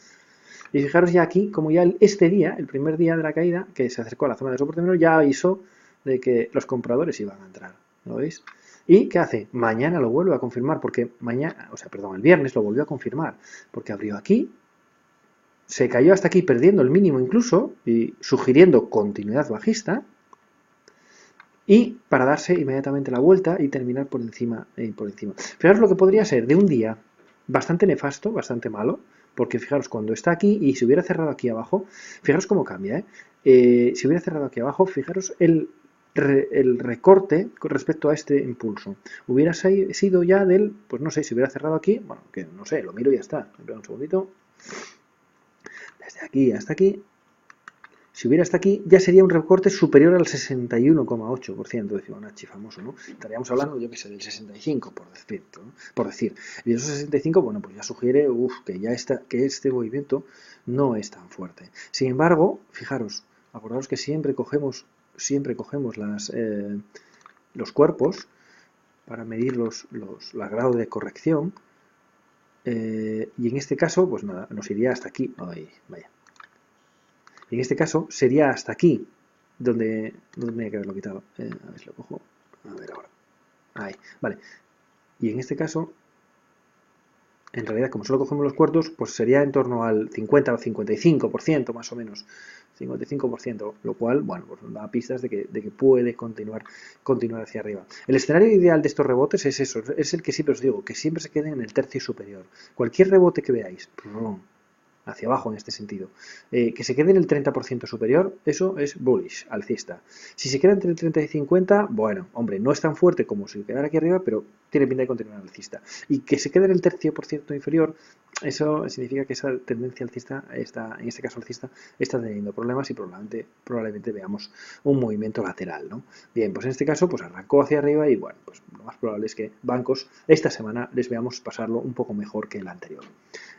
Y fijaros ya aquí, como ya este día, el primer día de la caída, que se acercó a la zona de soporte menor, ya avisó de que los compradores iban a entrar, ¿lo veis? ¿Y qué hace? Mañana lo vuelve a confirmar, porque el viernes lo volvió a confirmar, porque abrió aquí, se cayó hasta aquí perdiendo el mínimo incluso, y sugiriendo continuidad bajista, y para darse inmediatamente la vuelta y terminar por encima. Fijaros lo que podría ser de un día bastante nefasto, bastante malo, porque fijaros, cuando está aquí y si hubiera cerrado aquí abajo, fijaros cómo cambia, si hubiera cerrado aquí abajo, fijaros el recorte con respecto a este impulso. Hubiera sido ya pues no sé, si hubiera cerrado aquí, bueno, que no sé, lo miro y ya está. Espera un segundito. Desde aquí hasta aquí. Si hubiera hasta aquí, ya sería un recorte superior al 61,8% de Fibonacci famoso, ¿no? Estaríamos hablando, yo que sé, del 65, por decir. Y esos 65, bueno, pues ya sugiere que este movimiento no es tan fuerte. Sin embargo, fijaros, acordaos que siempre cogemos los cuerpos para medir los grados de corrección. Y en este caso, pues nada, nos iría hasta aquí. Ay, vaya. En este caso sería hasta aquí, donde tenía que haberlo quitado. A ver si lo cojo. A ver ahora. Ahí, vale. Y en este caso, en realidad, como solo cogemos los cuartos, pues sería en torno al 50 o 55% más o menos. 55%, lo cual, bueno, pues da pistas de que puede continuar hacia arriba. El escenario ideal de estos rebotes es eso, es el que siempre os digo, que siempre se queden en el tercio superior. Cualquier rebote que veáis, hacia abajo en este sentido. Que se quede en el 30% superior, eso es bullish, alcista. Si se queda entre el 30 y 50, bueno, hombre, no es tan fuerte como si quedara aquí arriba, pero tiene pinta de continuar alcista. Y que se quede en el 30% inferior, eso significa que esa tendencia alcista, está, en este caso alcista, está teniendo problemas y probablemente veamos un movimiento lateral, ¿no? Bien, pues en este caso pues arrancó hacia arriba y bueno, pues lo más probable es que bancos esta semana les veamos pasarlo un poco mejor que el anterior.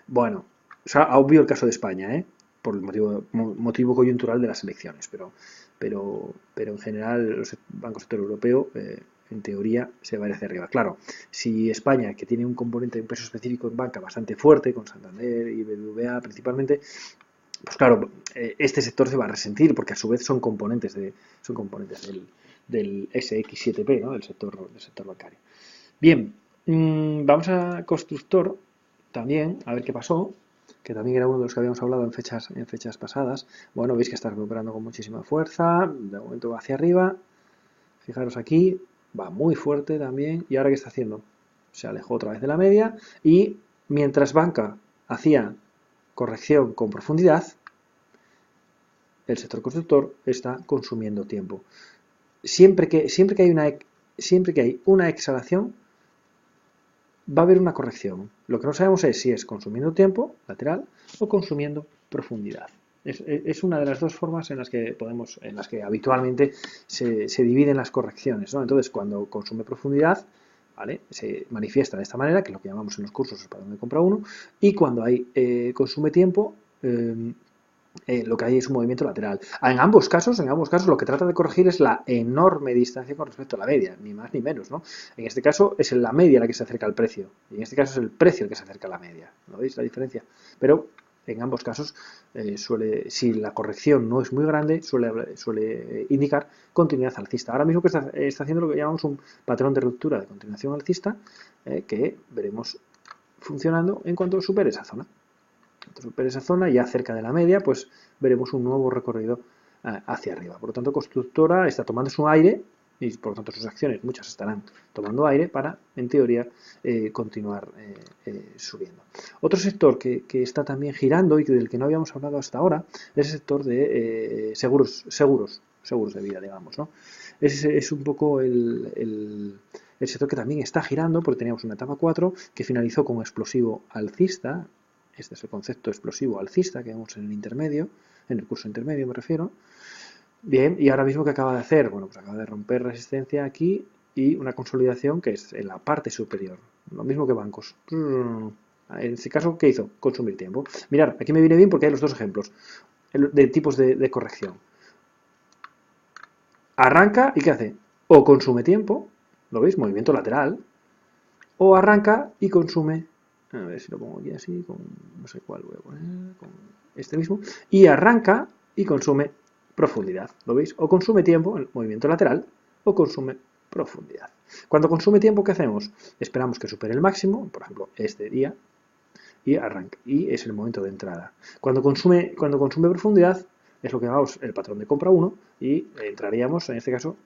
Bueno, o sea, obvio el caso de España, ¿eh? Por el motivo coyuntural de las elecciones, pero en general el Banco Central Europeo en teoría se va a ir hacia arriba. Claro, si España, que tiene un componente de un peso específico en banca bastante fuerte, con Santander y BBVA principalmente, pues claro, este sector se va a resentir porque a su vez son componentes del SX7P, ¿no? Del sector bancario. Bien, vamos a constructor también, a ver qué pasó, que también era uno de los que habíamos hablado en fechas pasadas. Bueno, veis que está recuperando con muchísima fuerza, de momento va hacia arriba, fijaros aquí, va muy fuerte también, y ahora ¿qué está haciendo? Se alejó otra vez de la media, y mientras banca hacía corrección con profundidad, el sector constructor está consumiendo tiempo. Siempre que hay una exhalación, va a haber una corrección. Lo que no sabemos es si es consumiendo tiempo lateral o consumiendo profundidad. Es una de las dos formas en las que habitualmente se dividen las correcciones, ¿no? Entonces, cuando consume profundidad, ¿vale? Se manifiesta de esta manera, que es lo que llamamos en los cursos el patrón de compra 1, y cuando hay consume tiempo, lo que hay es un movimiento lateral. En ambos casos, lo que trata de corregir es la enorme distancia con respecto a la media, ni más ni menos, ¿no? En este caso es la media la que se acerca al precio, y en este caso es el precio el que se acerca a la media. ¿Lo veis la diferencia? Pero en ambos casos, si la corrección no es muy grande, suele indicar continuidad alcista. Ahora mismo que está haciendo lo que llamamos un patrón de ruptura de continuación alcista, que veremos funcionando en cuanto supere esa zona. Supere esa zona, ya cerca de la media, pues veremos un nuevo recorrido hacia arriba. Por lo tanto, constructora está tomando su aire y por lo tanto sus acciones, muchas estarán tomando aire para, en teoría, continuar subiendo. Otro sector que está también girando y del que no habíamos hablado hasta ahora es el sector de seguros de vida, digamos, ¿no? Es un poco el sector que también está girando, porque teníamos una etapa 4 que finalizó con explosivo alcista. Este es el concepto explosivo alcista que vemos en el intermedio, en el curso intermedio me refiero. Bien, y ahora mismo ¿qué acaba de hacer? Bueno, pues acaba de romper resistencia aquí y una consolidación que es en la parte superior. Lo mismo que bancos. En este caso, ¿qué hizo? Consumir tiempo. Mirad, aquí me viene bien porque hay los dos ejemplos de tipos de corrección. Arranca y ¿qué hace? O consume tiempo, ¿lo veis? Movimiento lateral. O arranca y consume. A ver si lo pongo aquí así, con no sé cuál voy a poner, con este mismo, y arranca y consume profundidad, ¿lo veis? O consume tiempo, el movimiento lateral, o consume profundidad. Cuando consume tiempo, ¿qué hacemos? Esperamos que supere el máximo, por ejemplo, este día, y arranca, y es el momento de entrada. Cuando consume profundidad, es lo que llamamos el patrón de compra 1, y entraríamos, en este caso,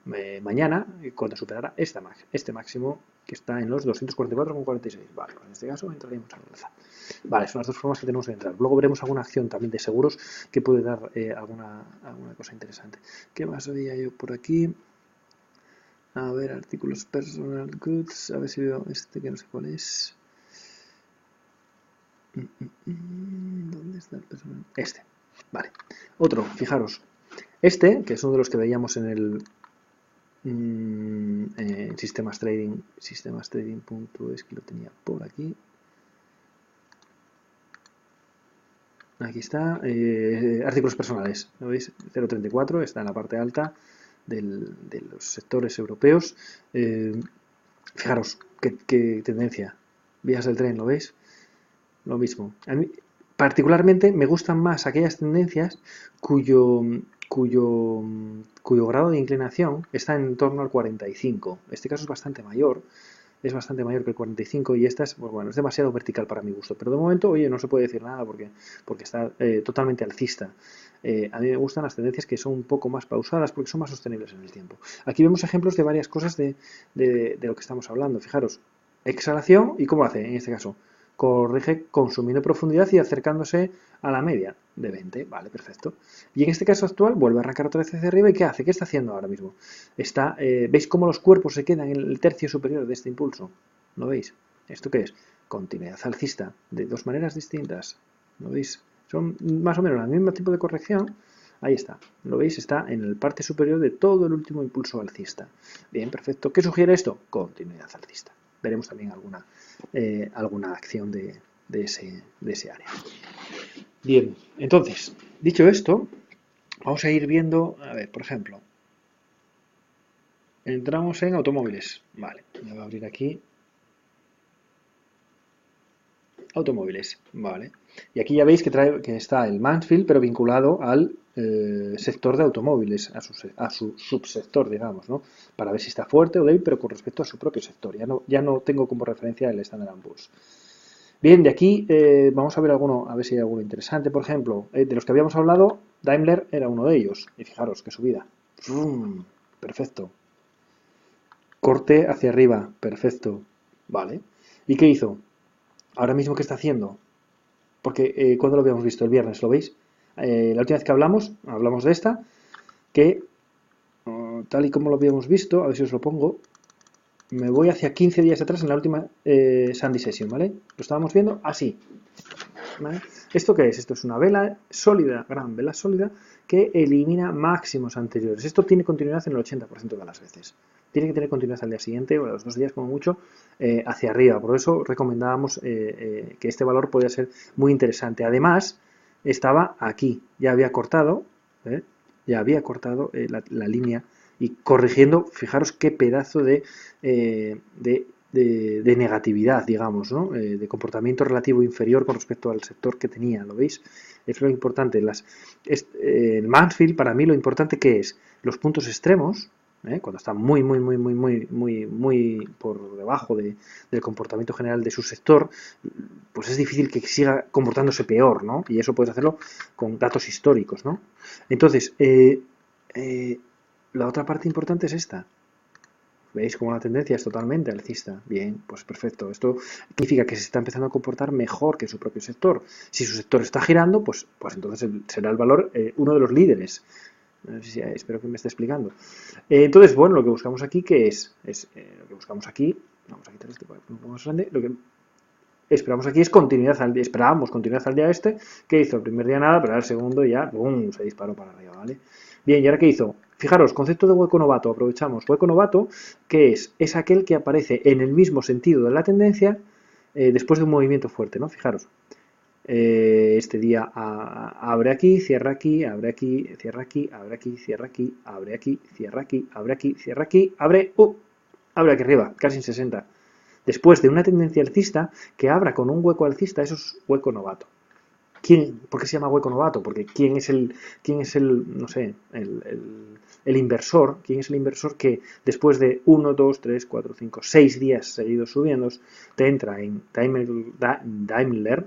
mañana, cuando superara este máximo que está en los 244,46. Vale, en este caso entraríamos al alza. Vale, son las dos formas que tenemos de entrar. Luego veremos alguna acción también de seguros que puede dar alguna cosa interesante. ¿Qué más había yo por aquí? A ver, artículos personal goods. A ver si veo este que no sé cuál es. ¿Dónde está el personal? Este. Vale. Otro, fijaros. Este, que es uno de los que veíamos en el sistemas trading.es, que lo tenía por aquí. Aquí está, artículos personales, ¿lo veis? 0,34, está en la parte alta de los sectores europeos. Fijaros, qué tendencia. Vías del tren, ¿lo veis? Lo mismo. A mí, particularmente, me gustan más aquellas tendencias cuyo grado de inclinación está en torno al 45. Este caso es bastante mayor que el 45 y esta es, pues bueno, es demasiado vertical para mi gusto. Pero de momento, oye, no se puede decir nada porque está totalmente alcista. A mí me gustan las tendencias que son un poco más pausadas porque son más sostenibles en el tiempo. Aquí vemos ejemplos de varias cosas de lo que estamos hablando. Fijaros, exhalación y ¿cómo hace en este caso? corrige consumiendo profundidad y acercándose a la media de 20, vale, perfecto. Y en este caso actual vuelve a arrancar otra vez hacia arriba y ¿qué hace? ¿Qué está haciendo ahora mismo? ¿Veis cómo los cuerpos se quedan en el tercio superior de este impulso? ¿Lo veis? ¿Esto qué es? Continuidad alcista, de dos maneras distintas. ¿Lo veis? Son más o menos el mismo tipo de corrección. Ahí está, ¿lo veis? Está en la parte superior de todo el último impulso alcista. Bien, perfecto. ¿Qué sugiere esto? Continuidad alcista. Veremos también alguna acción de ese área. Bien, entonces, dicho esto, vamos a ir viendo, a ver, por ejemplo, entramos en automóviles. Vale, me voy a abrir aquí. Automóviles, vale. Y aquí ya veis que está el Mansfield, pero vinculado al sector de automóviles, a su subsector, digamos, ¿no? Para ver si está fuerte o débil, pero con respecto a su propio sector. Ya no tengo como referencia el Standard & Poor's. Bien, de aquí vamos a ver a ver si hay alguno interesante. Por ejemplo, de los que habíamos hablado, Daimler era uno de ellos. Y fijaros, qué subida. Perfecto. Corte hacia arriba, perfecto. Vale. ¿Y qué hizo? Ahora mismo, ¿qué está haciendo? Porque ¿cuándo lo habíamos visto? El viernes, ¿lo veis? La última vez que hablamos de esta, que tal y como lo habíamos visto, a ver si os lo pongo, me voy hacia 15 días atrás en la última Sandy Session, ¿vale? Lo estábamos viendo así, ¿vale? ¿Esto qué es? Esto es una vela sólida, gran vela sólida, que elimina máximos anteriores. Esto tiene continuidad en el 80% de las veces. Tiene que tener continuidad al día siguiente o a los 2 días como mucho hacia arriba. Por eso recomendábamos que este valor podía ser muy interesante. Además, estaba aquí, ya había cortado, la línea y corrigiendo, fijaros qué pedazo de negatividad, digamos, ¿no? De comportamiento relativo inferior con respecto al sector que tenía, ¿lo veis? Es lo importante. El Mansfield, para mí, lo importante que es los puntos extremos, cuando está muy por debajo del comportamiento general de su sector, pues es difícil que siga comportándose peor, ¿no? Y eso puedes hacerlo con datos históricos, ¿no? Entonces, la otra parte importante es esta. ¿Veis cómo la tendencia es totalmente alcista? Bien, pues perfecto. Esto significa que se está empezando a comportar mejor que su propio sector. Si su sector está girando, pues entonces será el valor uno de los líderes. Espero que me esté explicando. Entonces, bueno, lo que buscamos aquí, ¿qué es? Lo que buscamos aquí, vamos a quitar este para que más grande, lo que esperamos aquí es continuidad al día, esperábamos continuidad al día que hizo el primer día nada, pero al segundo ya, ¡bum!, se disparó para arriba, ¿vale? Bien, ¿y ahora qué hizo? Fijaros, concepto de hueco novato, aprovechamos. Hueco novato, ¿qué es? Es aquel que aparece en el mismo sentido de la tendencia después de un movimiento fuerte, ¿no? Fijaros. Este día abre aquí, cierra aquí, abre aquí, cierra aquí, abre aquí, cierra aquí, abre aquí, cierra aquí, abre aquí, cierra aquí, abre aquí arriba, casi en 60. Después de una tendencia alcista que abra con un hueco alcista, eso es hueco novato. ¿Por qué se llama hueco novato? Porque ¿quién es el inversor? ¿Quién es el inversor que después de 1, 2, 3, 4, 5, 6 días seguidos subiendo te entra en Daimler,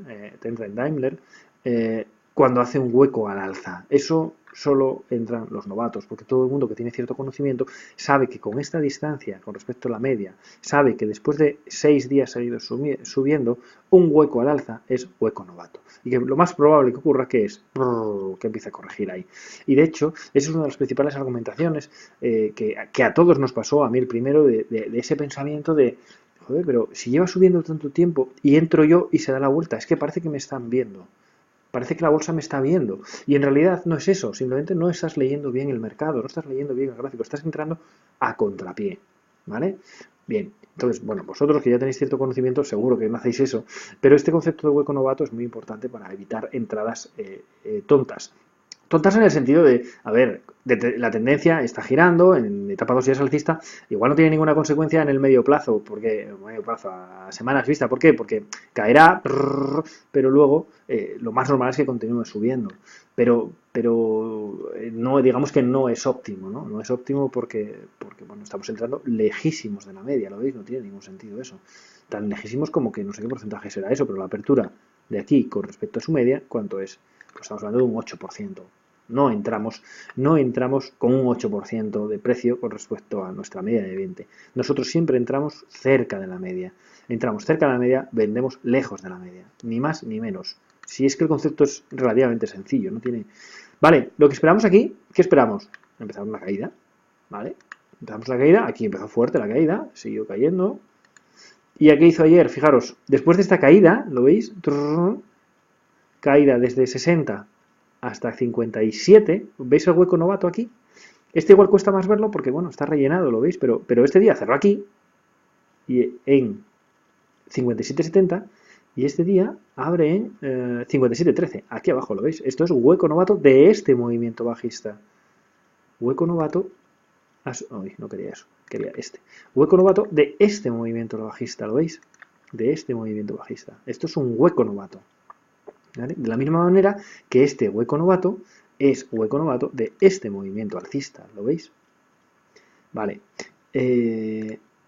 cuando hace un hueco al alza? Eso solo entran los novatos, porque todo el mundo que tiene cierto conocimiento sabe que con esta distancia con respecto a la media, sabe que después de 6 días seguidos subiendo, un hueco al alza es hueco novato. Y que lo más probable que ocurra que empiece a corregir ahí. Y de hecho, esa es una de las principales argumentaciones que a todos nos pasó, a mí el primero, de ese pensamiento de, joder, pero si lleva subiendo tanto tiempo y entro yo y se da la vuelta, es que parece que me están viendo. Parece que la bolsa me está viendo. Y en realidad no es eso. Simplemente no estás leyendo bien el mercado, no estás leyendo bien el gráfico, estás entrando a contrapié. ¿Vale? Bien. Entonces, bueno, vosotros que ya tenéis cierto conocimiento, seguro que no hacéis eso. Pero este concepto de hueco novato es muy importante para evitar entradas tontas. Tontas en el sentido de, a ver, la tendencia está girando, en etapa 2 días alcista, igual no tiene ninguna consecuencia en el medio plazo, a semanas vista. ¿Por qué? Porque caerá, pero luego lo más normal es que continúe subiendo. Pero no, digamos que no es óptimo, ¿no? No es óptimo porque bueno, estamos entrando lejísimos de la media, ¿lo veis? No tiene ningún sentido eso. Tan lejísimos como que no sé qué porcentaje será eso, pero la apertura de aquí con respecto a su media, ¿cuánto es? Pues estamos hablando de un 8%. no entramos con un 8% de precio con respecto a nuestra media de 20. Nosotros siempre entramos cerca de la media. Entramos cerca de la media, vendemos lejos de la media, ni más ni menos. Si es que el concepto es relativamente sencillo, no tiene... Vale, lo que esperamos aquí, ¿qué esperamos? Empezamos una caída, ¿vale? Empezamos la caída, aquí empezó fuerte la caída, siguió cayendo. ¿Y aquí hizo ayer? Fijaros, después de esta caída, ¿lo veis? Caída desde 60 hasta 57, ¿veis el hueco novato aquí? Este igual cuesta más verlo porque, bueno, está rellenado, ¿lo veis? Pero este día cerró aquí, y en 57.70, y este día abre en 57.13, aquí abajo, ¿lo veis? Esto es hueco novato de este movimiento bajista. Hueco novato, no quería eso, quería este. Hueco novato de este movimiento bajista, ¿lo veis? De este movimiento bajista. Esto es un hueco novato. ¿Vale? De la misma manera que este hueco novato es hueco novato de este movimiento alcista, ¿lo veis? Vale.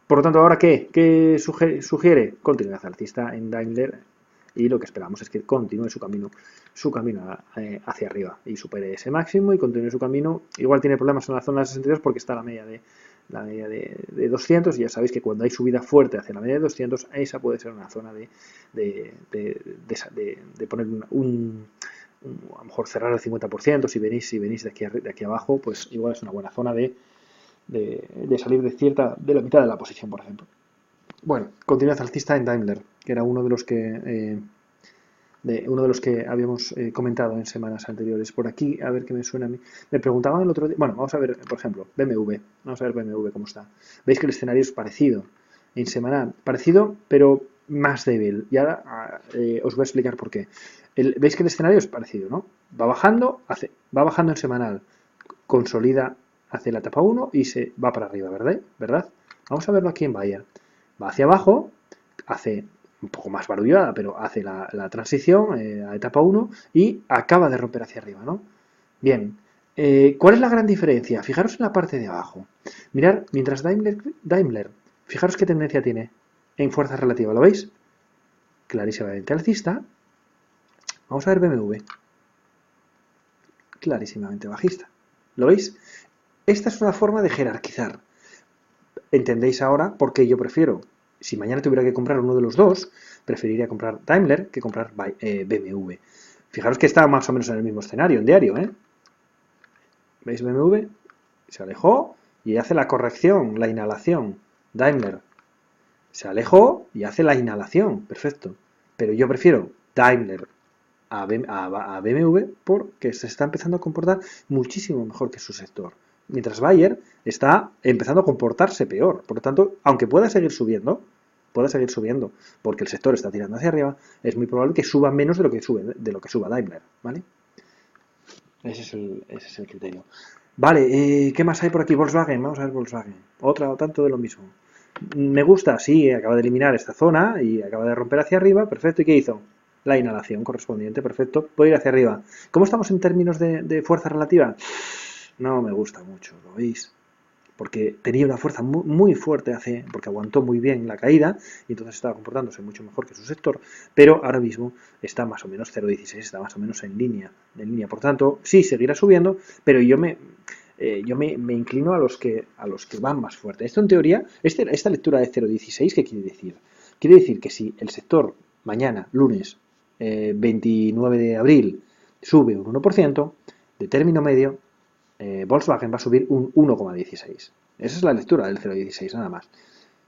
Por lo tanto, ¿ahora qué? ¿Qué sugiere? Continuidad alcista en Daimler, y lo que esperamos es que continúe su camino hacia arriba y supere ese máximo y continúe su camino. Igual tiene problemas en la zona de 62 porque está la media de 200, y ya sabéis que cuando hay subida fuerte hacia la media de 200, esa puede ser una zona de poner a lo mejor cerrar el 50%. Si venís de aquí abajo, pues igual es una buena zona de salir de la mitad de la posición, por ejemplo. Bueno, continuidad alcista en Daimler, que era uno de los que habíamos comentado en semanas anteriores. Por aquí, a ver qué me suena a mí. Me preguntaban el otro día. Bueno, vamos a ver, por ejemplo, BMW. Vamos a ver BMW cómo está. Veis que el escenario es parecido. En semanal, parecido, pero más débil. Y ahora os voy a explicar por qué. Veis que el escenario es parecido, ¿no? Va bajando en semanal, consolida, hace la etapa 1 y se va para arriba, ¿verdad? Vamos a verlo aquí en Bayer. Va hacia abajo, hace un poco más barullada, pero hace la transición a etapa 1 y acaba de romper hacia arriba, ¿no? Bien, ¿cuál es la gran diferencia? Fijaros en la parte de abajo. Mirad, mientras Daimler, fijaros qué tendencia tiene en fuerza relativa, ¿lo veis? Clarísimamente alcista. Vamos a ver BMW. Clarísimamente bajista. ¿Lo veis? Esta es una forma de jerarquizar. ¿Entendéis ahora por qué yo prefiero? Si mañana tuviera que comprar uno de los dos, preferiría comprar Daimler que comprar BMW. Fijaros que está más o menos en el mismo escenario, en diario, ¿eh? ¿Veis BMW? Se alejó y hace la corrección, la inhalación. Daimler se alejó y hace la inhalación. Perfecto. Pero yo prefiero Daimler a BMW porque se está empezando a comportar muchísimo mejor que su sector. Mientras Bayer está empezando a comportarse peor. Por lo tanto, aunque pueda seguir subiendo, porque el sector está tirando hacia arriba, es muy probable que suba menos de lo que suba Daimler, ¿vale? Ese es el criterio. Vale, ¿qué más hay por aquí? Volkswagen, vamos a ver Volkswagen. Otra, tanto de lo mismo. Me gusta, sí, acaba de eliminar esta zona y acaba de romper hacia arriba, perfecto. ¿Y qué hizo? La inhalación correspondiente, perfecto. Puede ir hacia arriba. ¿Cómo estamos en términos de fuerza relativa? No me gusta mucho, ¿lo veis? Porque tenía una fuerza muy fuerte porque aguantó muy bien la caída y entonces estaba comportándose mucho mejor que su sector, pero ahora mismo está más o menos 0,16, está más o menos en línea. Por tanto, sí, seguirá subiendo, pero yo me inclino a los que van más fuerte. Esto en teoría, esta lectura de 0,16, ¿qué quiere decir? Quiere decir que si el sector mañana, lunes 29 de abril, sube un 1%, de término medio, Volkswagen va a subir un 1,16. Esa es la lectura del 0,16 nada más.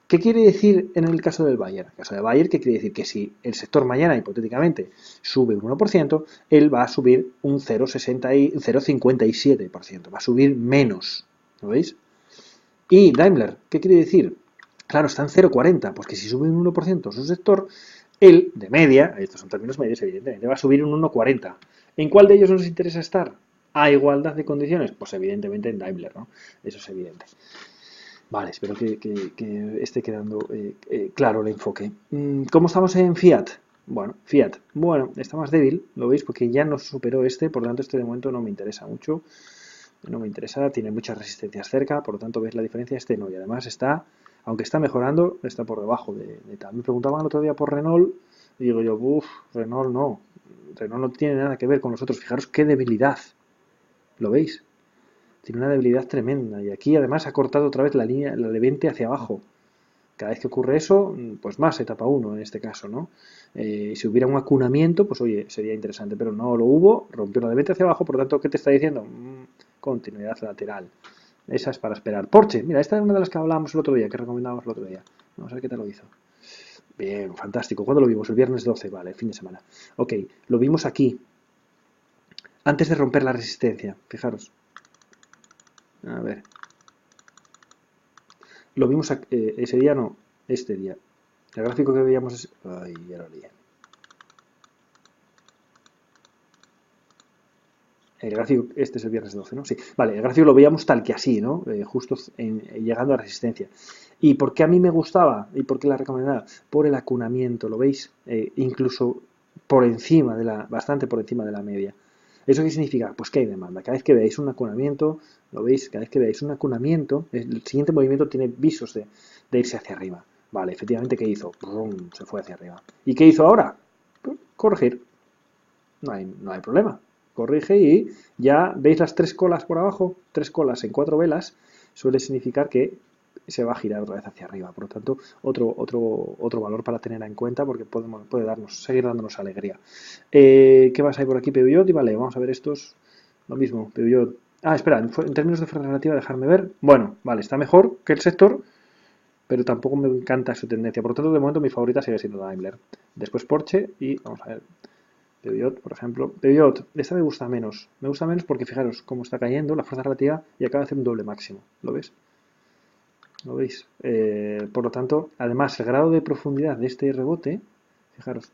¿Qué quiere decir en el caso del Bayer? En el caso de Bayer, ¿qué quiere decir? Que si el sector mañana, hipotéticamente, sube un 1%, él va a subir un 0,57%. Va a subir menos. ¿Lo veis? Y Daimler, ¿qué quiere decir? Claro, está en 0,40. Pues que si sube un 1% su sector, él, de media, estos son términos medios, evidentemente, va a subir un 1,40. ¿En cuál de ellos nos interesa estar? ¿A igualdad de condiciones? Pues evidentemente en Daimler, ¿no? Eso es evidente. Vale, espero que esté quedando claro el enfoque. ¿Cómo estamos en Fiat? Bueno, Fiat, está más débil, lo veis, porque ya nos superó por lo tanto este de momento no me interesa mucho. No me interesa, tiene muchas resistencias cerca, por lo tanto veis la diferencia, no, y además aunque está mejorando, está por debajo de tal. Me preguntaban el otro día por Renault, y digo yo, Renault no tiene nada que ver con nosotros, fijaros qué debilidad. ¿Lo veis? Tiene una debilidad tremenda. Y aquí además ha cortado otra vez la línea, la de 20 hacia abajo. Cada vez que ocurre eso, pues más etapa 1 en este caso, ¿no? Si hubiera un acunamiento, pues oye, sería interesante, pero no lo hubo, rompió la de 20 hacia abajo, por lo tanto, ¿qué te está diciendo? Continuidad lateral. Esa es para esperar. Porsche, mira, esta es una de las que hablábamos el otro día, que recomendábamos el otro día. Vamos a ver qué tal lo hizo. Bien, fantástico. ¿Cuándo lo vimos? El viernes 12, vale, el fin de semana. Ok, lo vimos aquí, antes de romper la resistencia, fijaros. A ver. Lo vimos ese día, no, este día. El gráfico que veíamos es... Ay, ya lo lié. El gráfico, este es el viernes 12, ¿no? Sí, vale, el gráfico lo veíamos tal que así, ¿no? Justo llegando a resistencia. ¿Y por qué a mí me gustaba? ¿Y por qué la recomendaba? Por el acunamiento, ¿lo veis? Incluso por encima de la, bastante por encima de la media. ¿Eso qué significa? Pues que hay demanda. Cada vez que veáis un acunamiento, ¿lo veis? Cada vez que veáis un acunamiento, el siguiente movimiento tiene visos de irse hacia arriba. Vale, efectivamente, ¿qué hizo? ¡Brum! Se fue hacia arriba. ¿Y qué hizo ahora? Pues corregir. No hay problema. Corrige y ya veis las tres colas por abajo, tres colas en cuatro velas, suele significar que se va a girar otra vez hacia arriba. Por lo tanto, otro valor para tener en cuenta porque puede seguir dándonos alegría. ¿Qué más hay por aquí? Peugeot y vale, vamos a ver estos. Lo mismo, Peugeot. Ah, espera, en términos de fuerza relativa, dejarme ver. Bueno, vale, está mejor que el sector, pero tampoco me encanta su tendencia. Por lo tanto, de momento mi favorita sigue siendo Daimler. Después Porsche y vamos a ver. Peugeot, por ejemplo. Peugeot, esta me gusta menos. Me gusta menos porque fijaros cómo está cayendo la fuerza relativa y acaba de hacer un doble máximo. ¿Lo ves? ¿Lo veis? Por lo tanto, además, el grado de profundidad de este rebote, fijaros,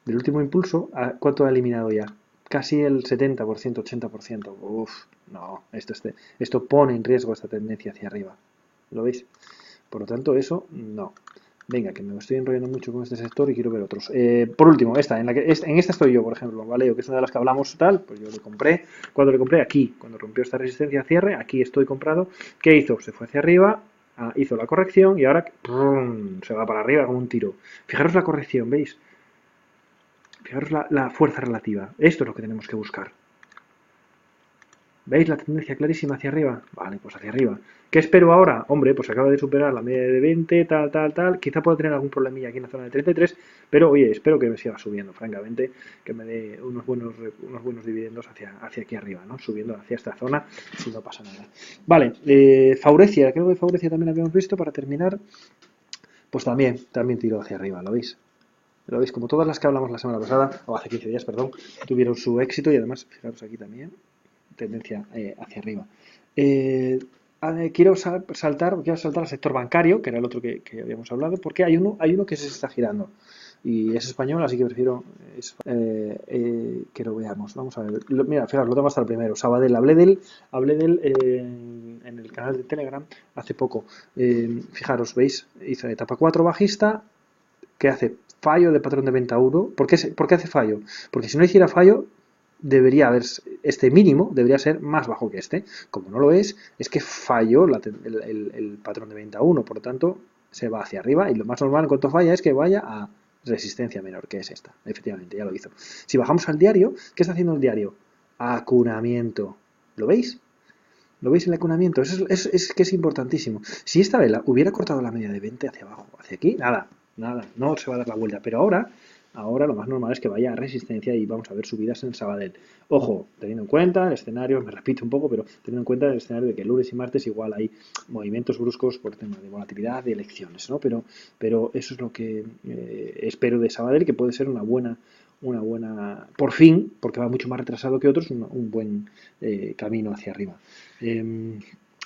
del último impulso, ¿cuánto ha eliminado ya? Casi el 70%, 80%. Uf, no, esto pone en riesgo esta tendencia hacia arriba. ¿Lo veis? Por lo tanto, eso no. Venga, que me estoy enrollando mucho con este sector y quiero ver otros. Por último, en esta estoy yo, por ejemplo, ¿vale? Que es una de las que hablamos tal, pues yo le compré. Cuando le compré aquí, cuando rompió esta resistencia a cierre, aquí estoy comprado. ¿Qué hizo? Se fue hacia arriba, hizo la corrección y ahora ¡prum! Se va para arriba como un tiro. Fijaros la corrección, ¿veis? Fijaros la fuerza relativa. Esto es lo que tenemos que buscar. ¿Veis la tendencia clarísima hacia arriba? Vale, pues hacia arriba. ¿Qué espero ahora? Hombre, pues acaba de superar la media de 20, tal. Quizá pueda tener algún problemilla aquí en la zona de 33, pero oye, espero que me siga subiendo, francamente, que me dé unos buenos dividendos hacia aquí arriba, ¿no? Subiendo hacia esta zona, si no pasa nada. Vale, Faurecia, creo que Faurecia también habíamos visto para terminar. Pues también tiró hacia arriba, ¿lo veis? ¿Lo veis? Como todas las que hablamos la semana pasada, o hace 15 días, perdón, tuvieron su éxito y además, fijaros aquí también, tendencia hacia arriba. Quiero saltar al sector bancario, que era el otro que habíamos hablado, porque hay uno que se está girando y es español, así que prefiero que lo veamos. Vamos a ver. Mira, fijaros, lo tengo hasta el primero. Sabadell, hablé de él en el canal de Telegram hace poco. Fijaros, ¿veis? Hizo etapa 4 bajista, que hace fallo de patrón de venta 1. ¿Por qué hace fallo? Porque si no hiciera fallo, debería haber, este mínimo debería ser más bajo que este. Como no lo es que falló el patrón de venta 1, por lo tanto se va hacia arriba y lo más normal en cuanto falla es que vaya a resistencia menor, que es esta. Efectivamente, ya lo hizo. Si bajamos al diario, ¿qué está haciendo el diario? Acunamiento. ¿Lo veis? ¿Lo veis el acunamiento? Eso es que es importantísimo. Si esta vela hubiera cortado la media de 20 hacia abajo, hacia aquí, nada, no se va a dar la vuelta. Pero ahora lo más normal es que vaya a resistencia y vamos a ver subidas en el Sabadell. Ojo, teniendo en cuenta el escenario, me repito un poco, pero teniendo en cuenta el escenario de que lunes y martes igual hay movimientos bruscos por tema de volatilidad, de elecciones, ¿no? Pero eso es lo que espero de Sabadell, que puede ser una buena, por fin, porque va mucho más retrasado que otros, un buen camino hacia arriba.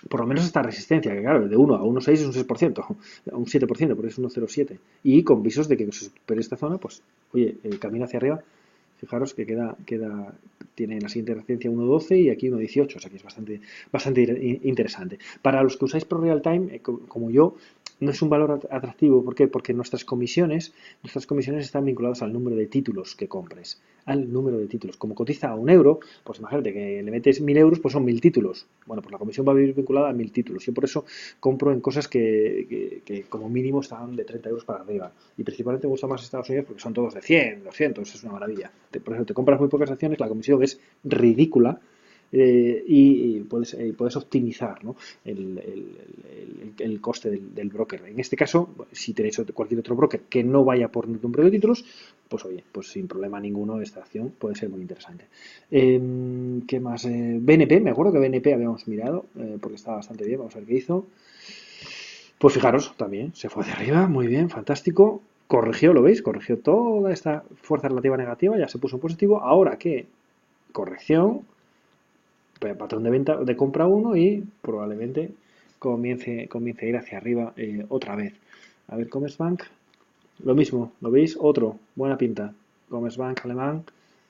Por lo menos esta resistencia, que claro, de 1 a 1,6 es un 6%, un 7%, porque es 1,07. Y con visos de que se supere esta zona, pues, oye, el camino hacia arriba, fijaros que tiene la siguiente resistencia 1,12 y aquí 1,18, o sea que es bastante interesante. Para los que usáis Pro Real Time, como yo, no es un valor atractivo. ¿Por qué? Porque nuestras comisiones están vinculadas al número de títulos que compres. Al número de títulos. Como cotiza a 1 euro, pues imagínate que le metes 1000 euros, pues son 1000 títulos. Bueno, pues la comisión va a ir vinculada a 1000 títulos. Yo por eso compro en cosas que como mínimo están de 30 euros para arriba. Y principalmente me gusta más Estados Unidos porque son todos de 100, 200, es una maravilla. Por eso te compras muy pocas acciones, la comisión es ridícula. puedes optimizar, ¿no? el coste del broker. En este caso, si tenéis cualquier otro broker que no vaya por número de títulos, pues oye, pues sin problema ninguno esta acción puede ser muy interesante. ¿Qué más? BNP, me acuerdo que BNP habíamos mirado, porque estaba bastante bien, vamos a ver qué hizo. Pues fijaros, también se fue hacia arriba, muy bien, fantástico. Corrigió, ¿lo veis? Corrigió toda esta fuerza relativa negativa, ya se puso en positivo. Ahora que corrección, patrón de venta de compra 1 y probablemente comience a ir hacia arriba otra vez. A ver, Commerzbank, lo mismo, ¿lo veis? Otro, buena pinta. Commerzbank alemán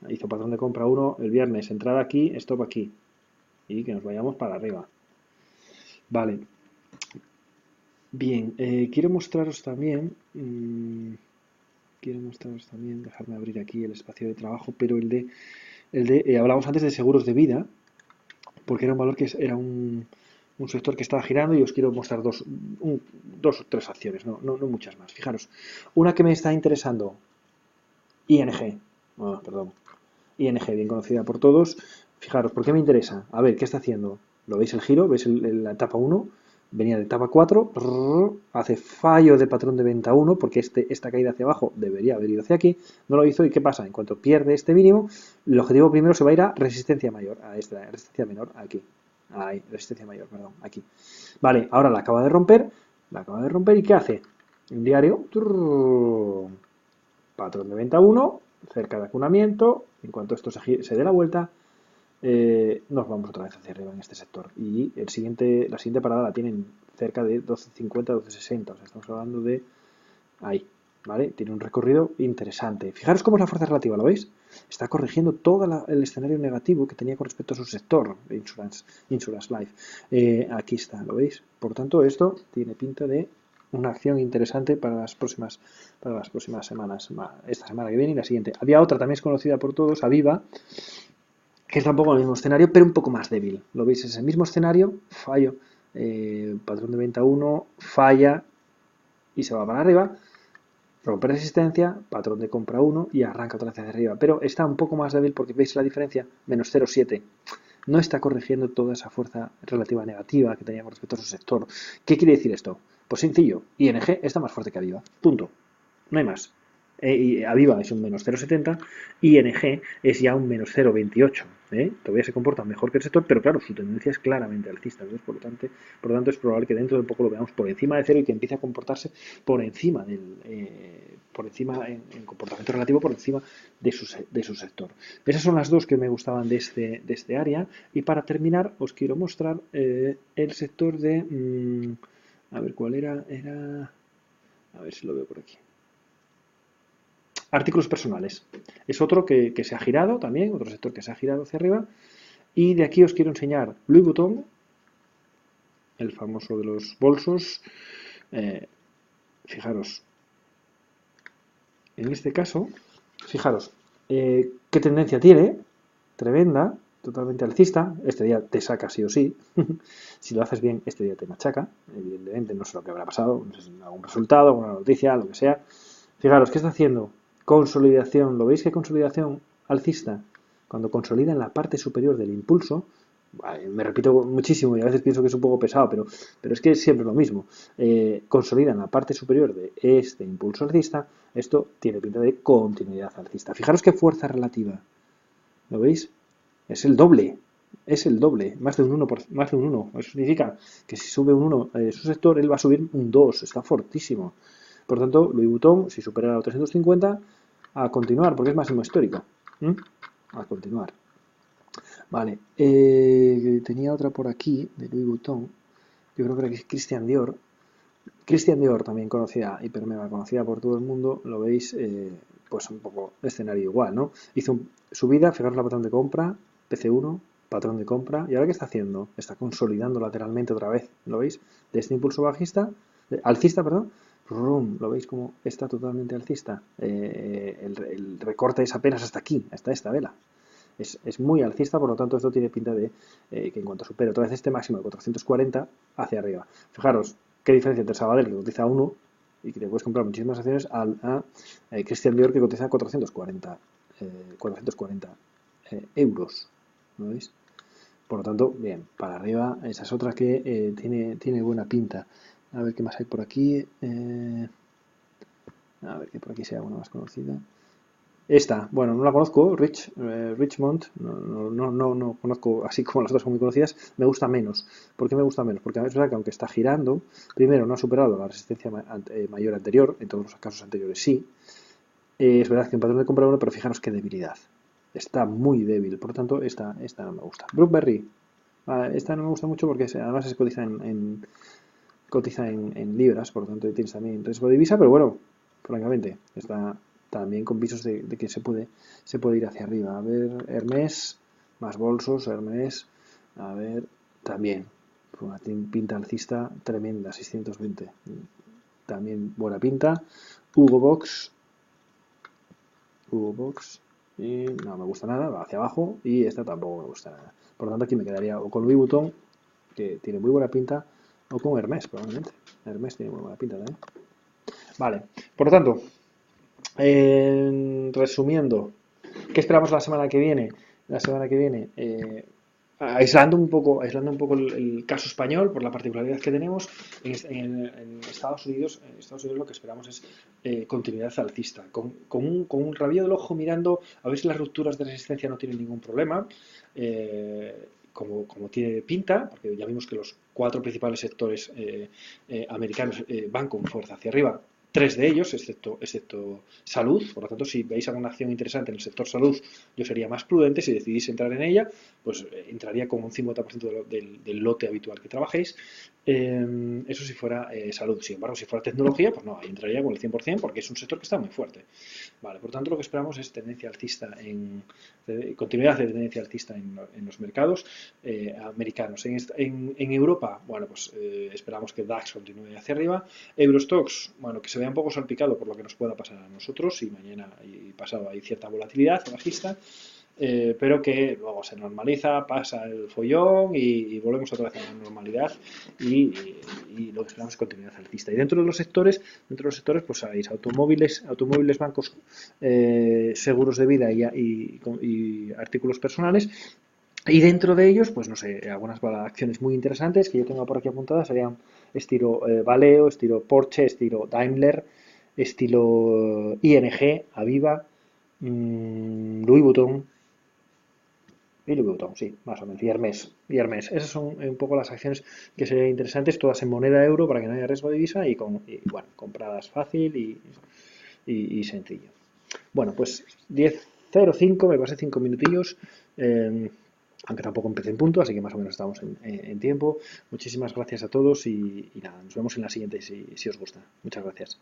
hizo patrón de compra 1 el viernes, entrada aquí, stop aquí. Y que nos vayamos para arriba. Vale. Bien, quiero mostraros también, dejarme abrir aquí el espacio de trabajo, pero hablamos antes de seguros de vida, porque era un valor que era un sector que estaba girando y os quiero mostrar dos o tres acciones, no muchas más. Fijaros, una que me está interesando, ING, perdón, ING, bien conocida por todos. Fijaros, ¿por qué me interesa? A ver, ¿qué está haciendo? ¿Lo veis el giro? ¿Veis la etapa 1? Venía de etapa 4, hace fallo de patrón de venta 1, porque esta caída hacia abajo debería haber ido hacia aquí, no lo hizo, ¿y qué pasa? En cuanto pierde este mínimo, el objetivo primero se va a ir a resistencia mayor, a esta resistencia menor, aquí. Ahí, resistencia mayor, perdón, aquí. Vale, ahora la acaba de romper, ¿y qué hace? Un diario, patrón de venta 1, cerca de acunamiento, en cuanto esto se dé la vuelta, nos vamos otra vez hacia arriba en este sector. Y la siguiente parada la tienen cerca de 12.50, 12.60. O sea, estamos hablando de ahí, ¿vale? Tiene un recorrido interesante. Fijaros cómo es la fuerza relativa, ¿lo veis? Está corrigiendo todo el escenario negativo que tenía con respecto a su sector, Insurance Life. Aquí está, ¿lo veis? Por tanto, esto tiene pinta de una acción interesante para las próximas semanas. Esta semana que viene y la siguiente. Había otra también es conocida por todos, Aviva, que está un poco en el mismo escenario, pero un poco más débil. ¿Lo veis? Es el mismo escenario, fallo, patrón de venta 1, falla y se va para arriba, rompe resistencia, patrón de compra 1 y arranca otra vez hacia arriba. Pero está un poco más débil porque veis la diferencia, menos 0,7. No está corrigiendo toda esa fuerza relativa negativa que tenía con respecto a su sector. ¿Qué quiere decir esto? Pues sencillo, ING está más fuerte que Aviva, punto. No hay más. Aviva es un menos 0,70, ING es ya un menos 0,28. Todavía se comporta mejor que el sector, pero claro, su tendencia es claramente alcista. Entonces, por lo tanto, es probable que dentro de poco lo veamos por encima de cero y que empiece a comportarse por encima en comportamiento relativo por encima de su sector. Esas son las dos que me gustaban de este área. Y para terminar, os quiero mostrar el sector de... a ver cuál era. A ver si lo veo por aquí. Artículos personales. Es otro que se ha girado también, otro sector que se ha girado hacia arriba. Y de aquí os quiero enseñar Louis Vuitton, el famoso de los bolsos. Fijaros, en este caso, fijaros, qué tendencia tiene, tremenda, totalmente alcista. Este día te saca sí o sí. Si lo haces bien, este día te machaca. Evidentemente, no sé lo que habrá pasado, no sé si algún resultado, alguna noticia, lo que sea. Fijaros, ¿qué está haciendo? Consolidación. ¿Lo veis que consolidación alcista? Cuando consolida en la parte superior del impulso, me repito muchísimo y a veces pienso que es un poco pesado, pero es que es siempre lo mismo. Consolida en la parte superior de este impulso alcista, esto tiene pinta de continuidad alcista. Fijaros qué fuerza relativa. ¿Lo veis? Es el doble. Es el doble, más de un 1. Más de un 1. Eso significa que si sube un 1 su sector, él va a subir un 2. Está fortísimo. Por tanto, Louis Vuitton, si supera los 350, a continuar, porque es máximo histórico. A continuar. Vale, tenía otra por aquí, de Louis Vuitton. Yo creo que era Christian Dior. Christian Dior, también conocida, hiper mega conocida por todo el mundo, lo veis, pues un poco escenario igual, ¿no? Hizo subida, fijaros la patrón de compra, PC1, patrón de compra, y ahora ¿qué está haciendo? Está consolidando lateralmente otra vez, ¿lo veis? De este impulso alcista, perdón, ¿lo veis como está totalmente alcista? El recorte es apenas hasta aquí, hasta esta vela. Es muy alcista, por lo tanto esto tiene pinta de que en cuanto supere otra vez este máximo de 440 hacia arriba. Fijaros qué diferencia entre Sabadell, que cotiza 1 y que te puedes comprar muchísimas acciones, a Christian Dior, que cotiza 440 euros. ¿Lo veis? Por lo tanto, bien, para arriba, esa es otra que tiene buena pinta. A ver qué más hay por aquí. A ver que por aquí sea una más conocida. Esta, bueno, no la conozco, Richmond, no conozco, así como las otras son muy conocidas, me gusta menos. ¿Por qué me gusta menos? Porque es verdad que aunque está girando, primero no ha superado la resistencia mayor anterior, en todos los casos anteriores sí. Es verdad que en patrón de compra uno, pero fijaros qué debilidad. Está muy débil, por lo tanto, esta no me gusta. Blueberry, esta no me gusta mucho porque además se cotiza en libras, por lo tanto tienes también riesgo de divisa, pero bueno, francamente, está también con visos de que se puede ir hacia arriba. A ver, Hermes, más bolsos, Hermes, a ver, también, una pinta alcista tremenda, 620, también buena pinta. Hugo Box, y no me gusta nada, va hacia abajo, y esta tampoco me gusta nada. Por lo tanto, aquí me quedaría o con Louis Vuitton, que tiene muy buena pinta, o con Hermes, probablemente. Hermes tiene muy buena pinta también. Vale, por lo tanto, resumiendo, ¿qué esperamos la semana que viene? La semana que viene, aislando un poco el caso español por la particularidad que tenemos en Estados Unidos lo que esperamos es continuidad alcista, con un rabillo del ojo mirando a ver si las rupturas de resistencia no tienen ningún problema, como tiene pinta, porque ya vimos que los 4 principales sectores americanos van con fuerza hacia arriba. 3 de ellos, excepto salud. Por lo tanto, si veis alguna acción interesante en el sector salud, yo sería más prudente. Si decidís entrar en ella, pues entraría con un 50% del lote habitual que trabajéis. Eso si fuera salud. Sin embargo, si fuera tecnología, pues no, ahí entraría con el 100% porque es un sector que está muy fuerte. Vale, por tanto, lo que esperamos es tendencia alcista continuidad de tendencia alcista en los mercados americanos. En Europa, bueno, pues esperamos que DAX continúe hacia arriba. Eurostox, bueno, que se vea un poco salpicado por lo que nos pueda pasar a nosotros, y mañana y pasado hay cierta volatilidad bajista, pero que luego se normaliza, pasa el follón y volvemos otra vez a la normalidad, y lo que esperamos es continuidad alcista. Y dentro de los sectores, pues sabéis, automóviles, bancos, seguros de vida y artículos personales. Y dentro de ellos, pues no sé, algunas acciones muy interesantes que yo tengo por aquí apuntadas serían estilo Valeo, estilo Porsche, estilo Daimler, estilo ING, Aviva, Louis Vuitton, y Louis Vuitton, sí, más o menos, y Hermes. Esas son un poco las acciones que serían interesantes, todas en moneda euro para que no haya riesgo de divisa bueno, compradas fácil y sencillo. Bueno, pues 10:05, me pasé 5 minutillos. Aunque tampoco empecé en punto, así que más o menos estamos en tiempo. Muchísimas gracias a todos y nada, nos vemos en la siguiente si os gusta. Muchas gracias.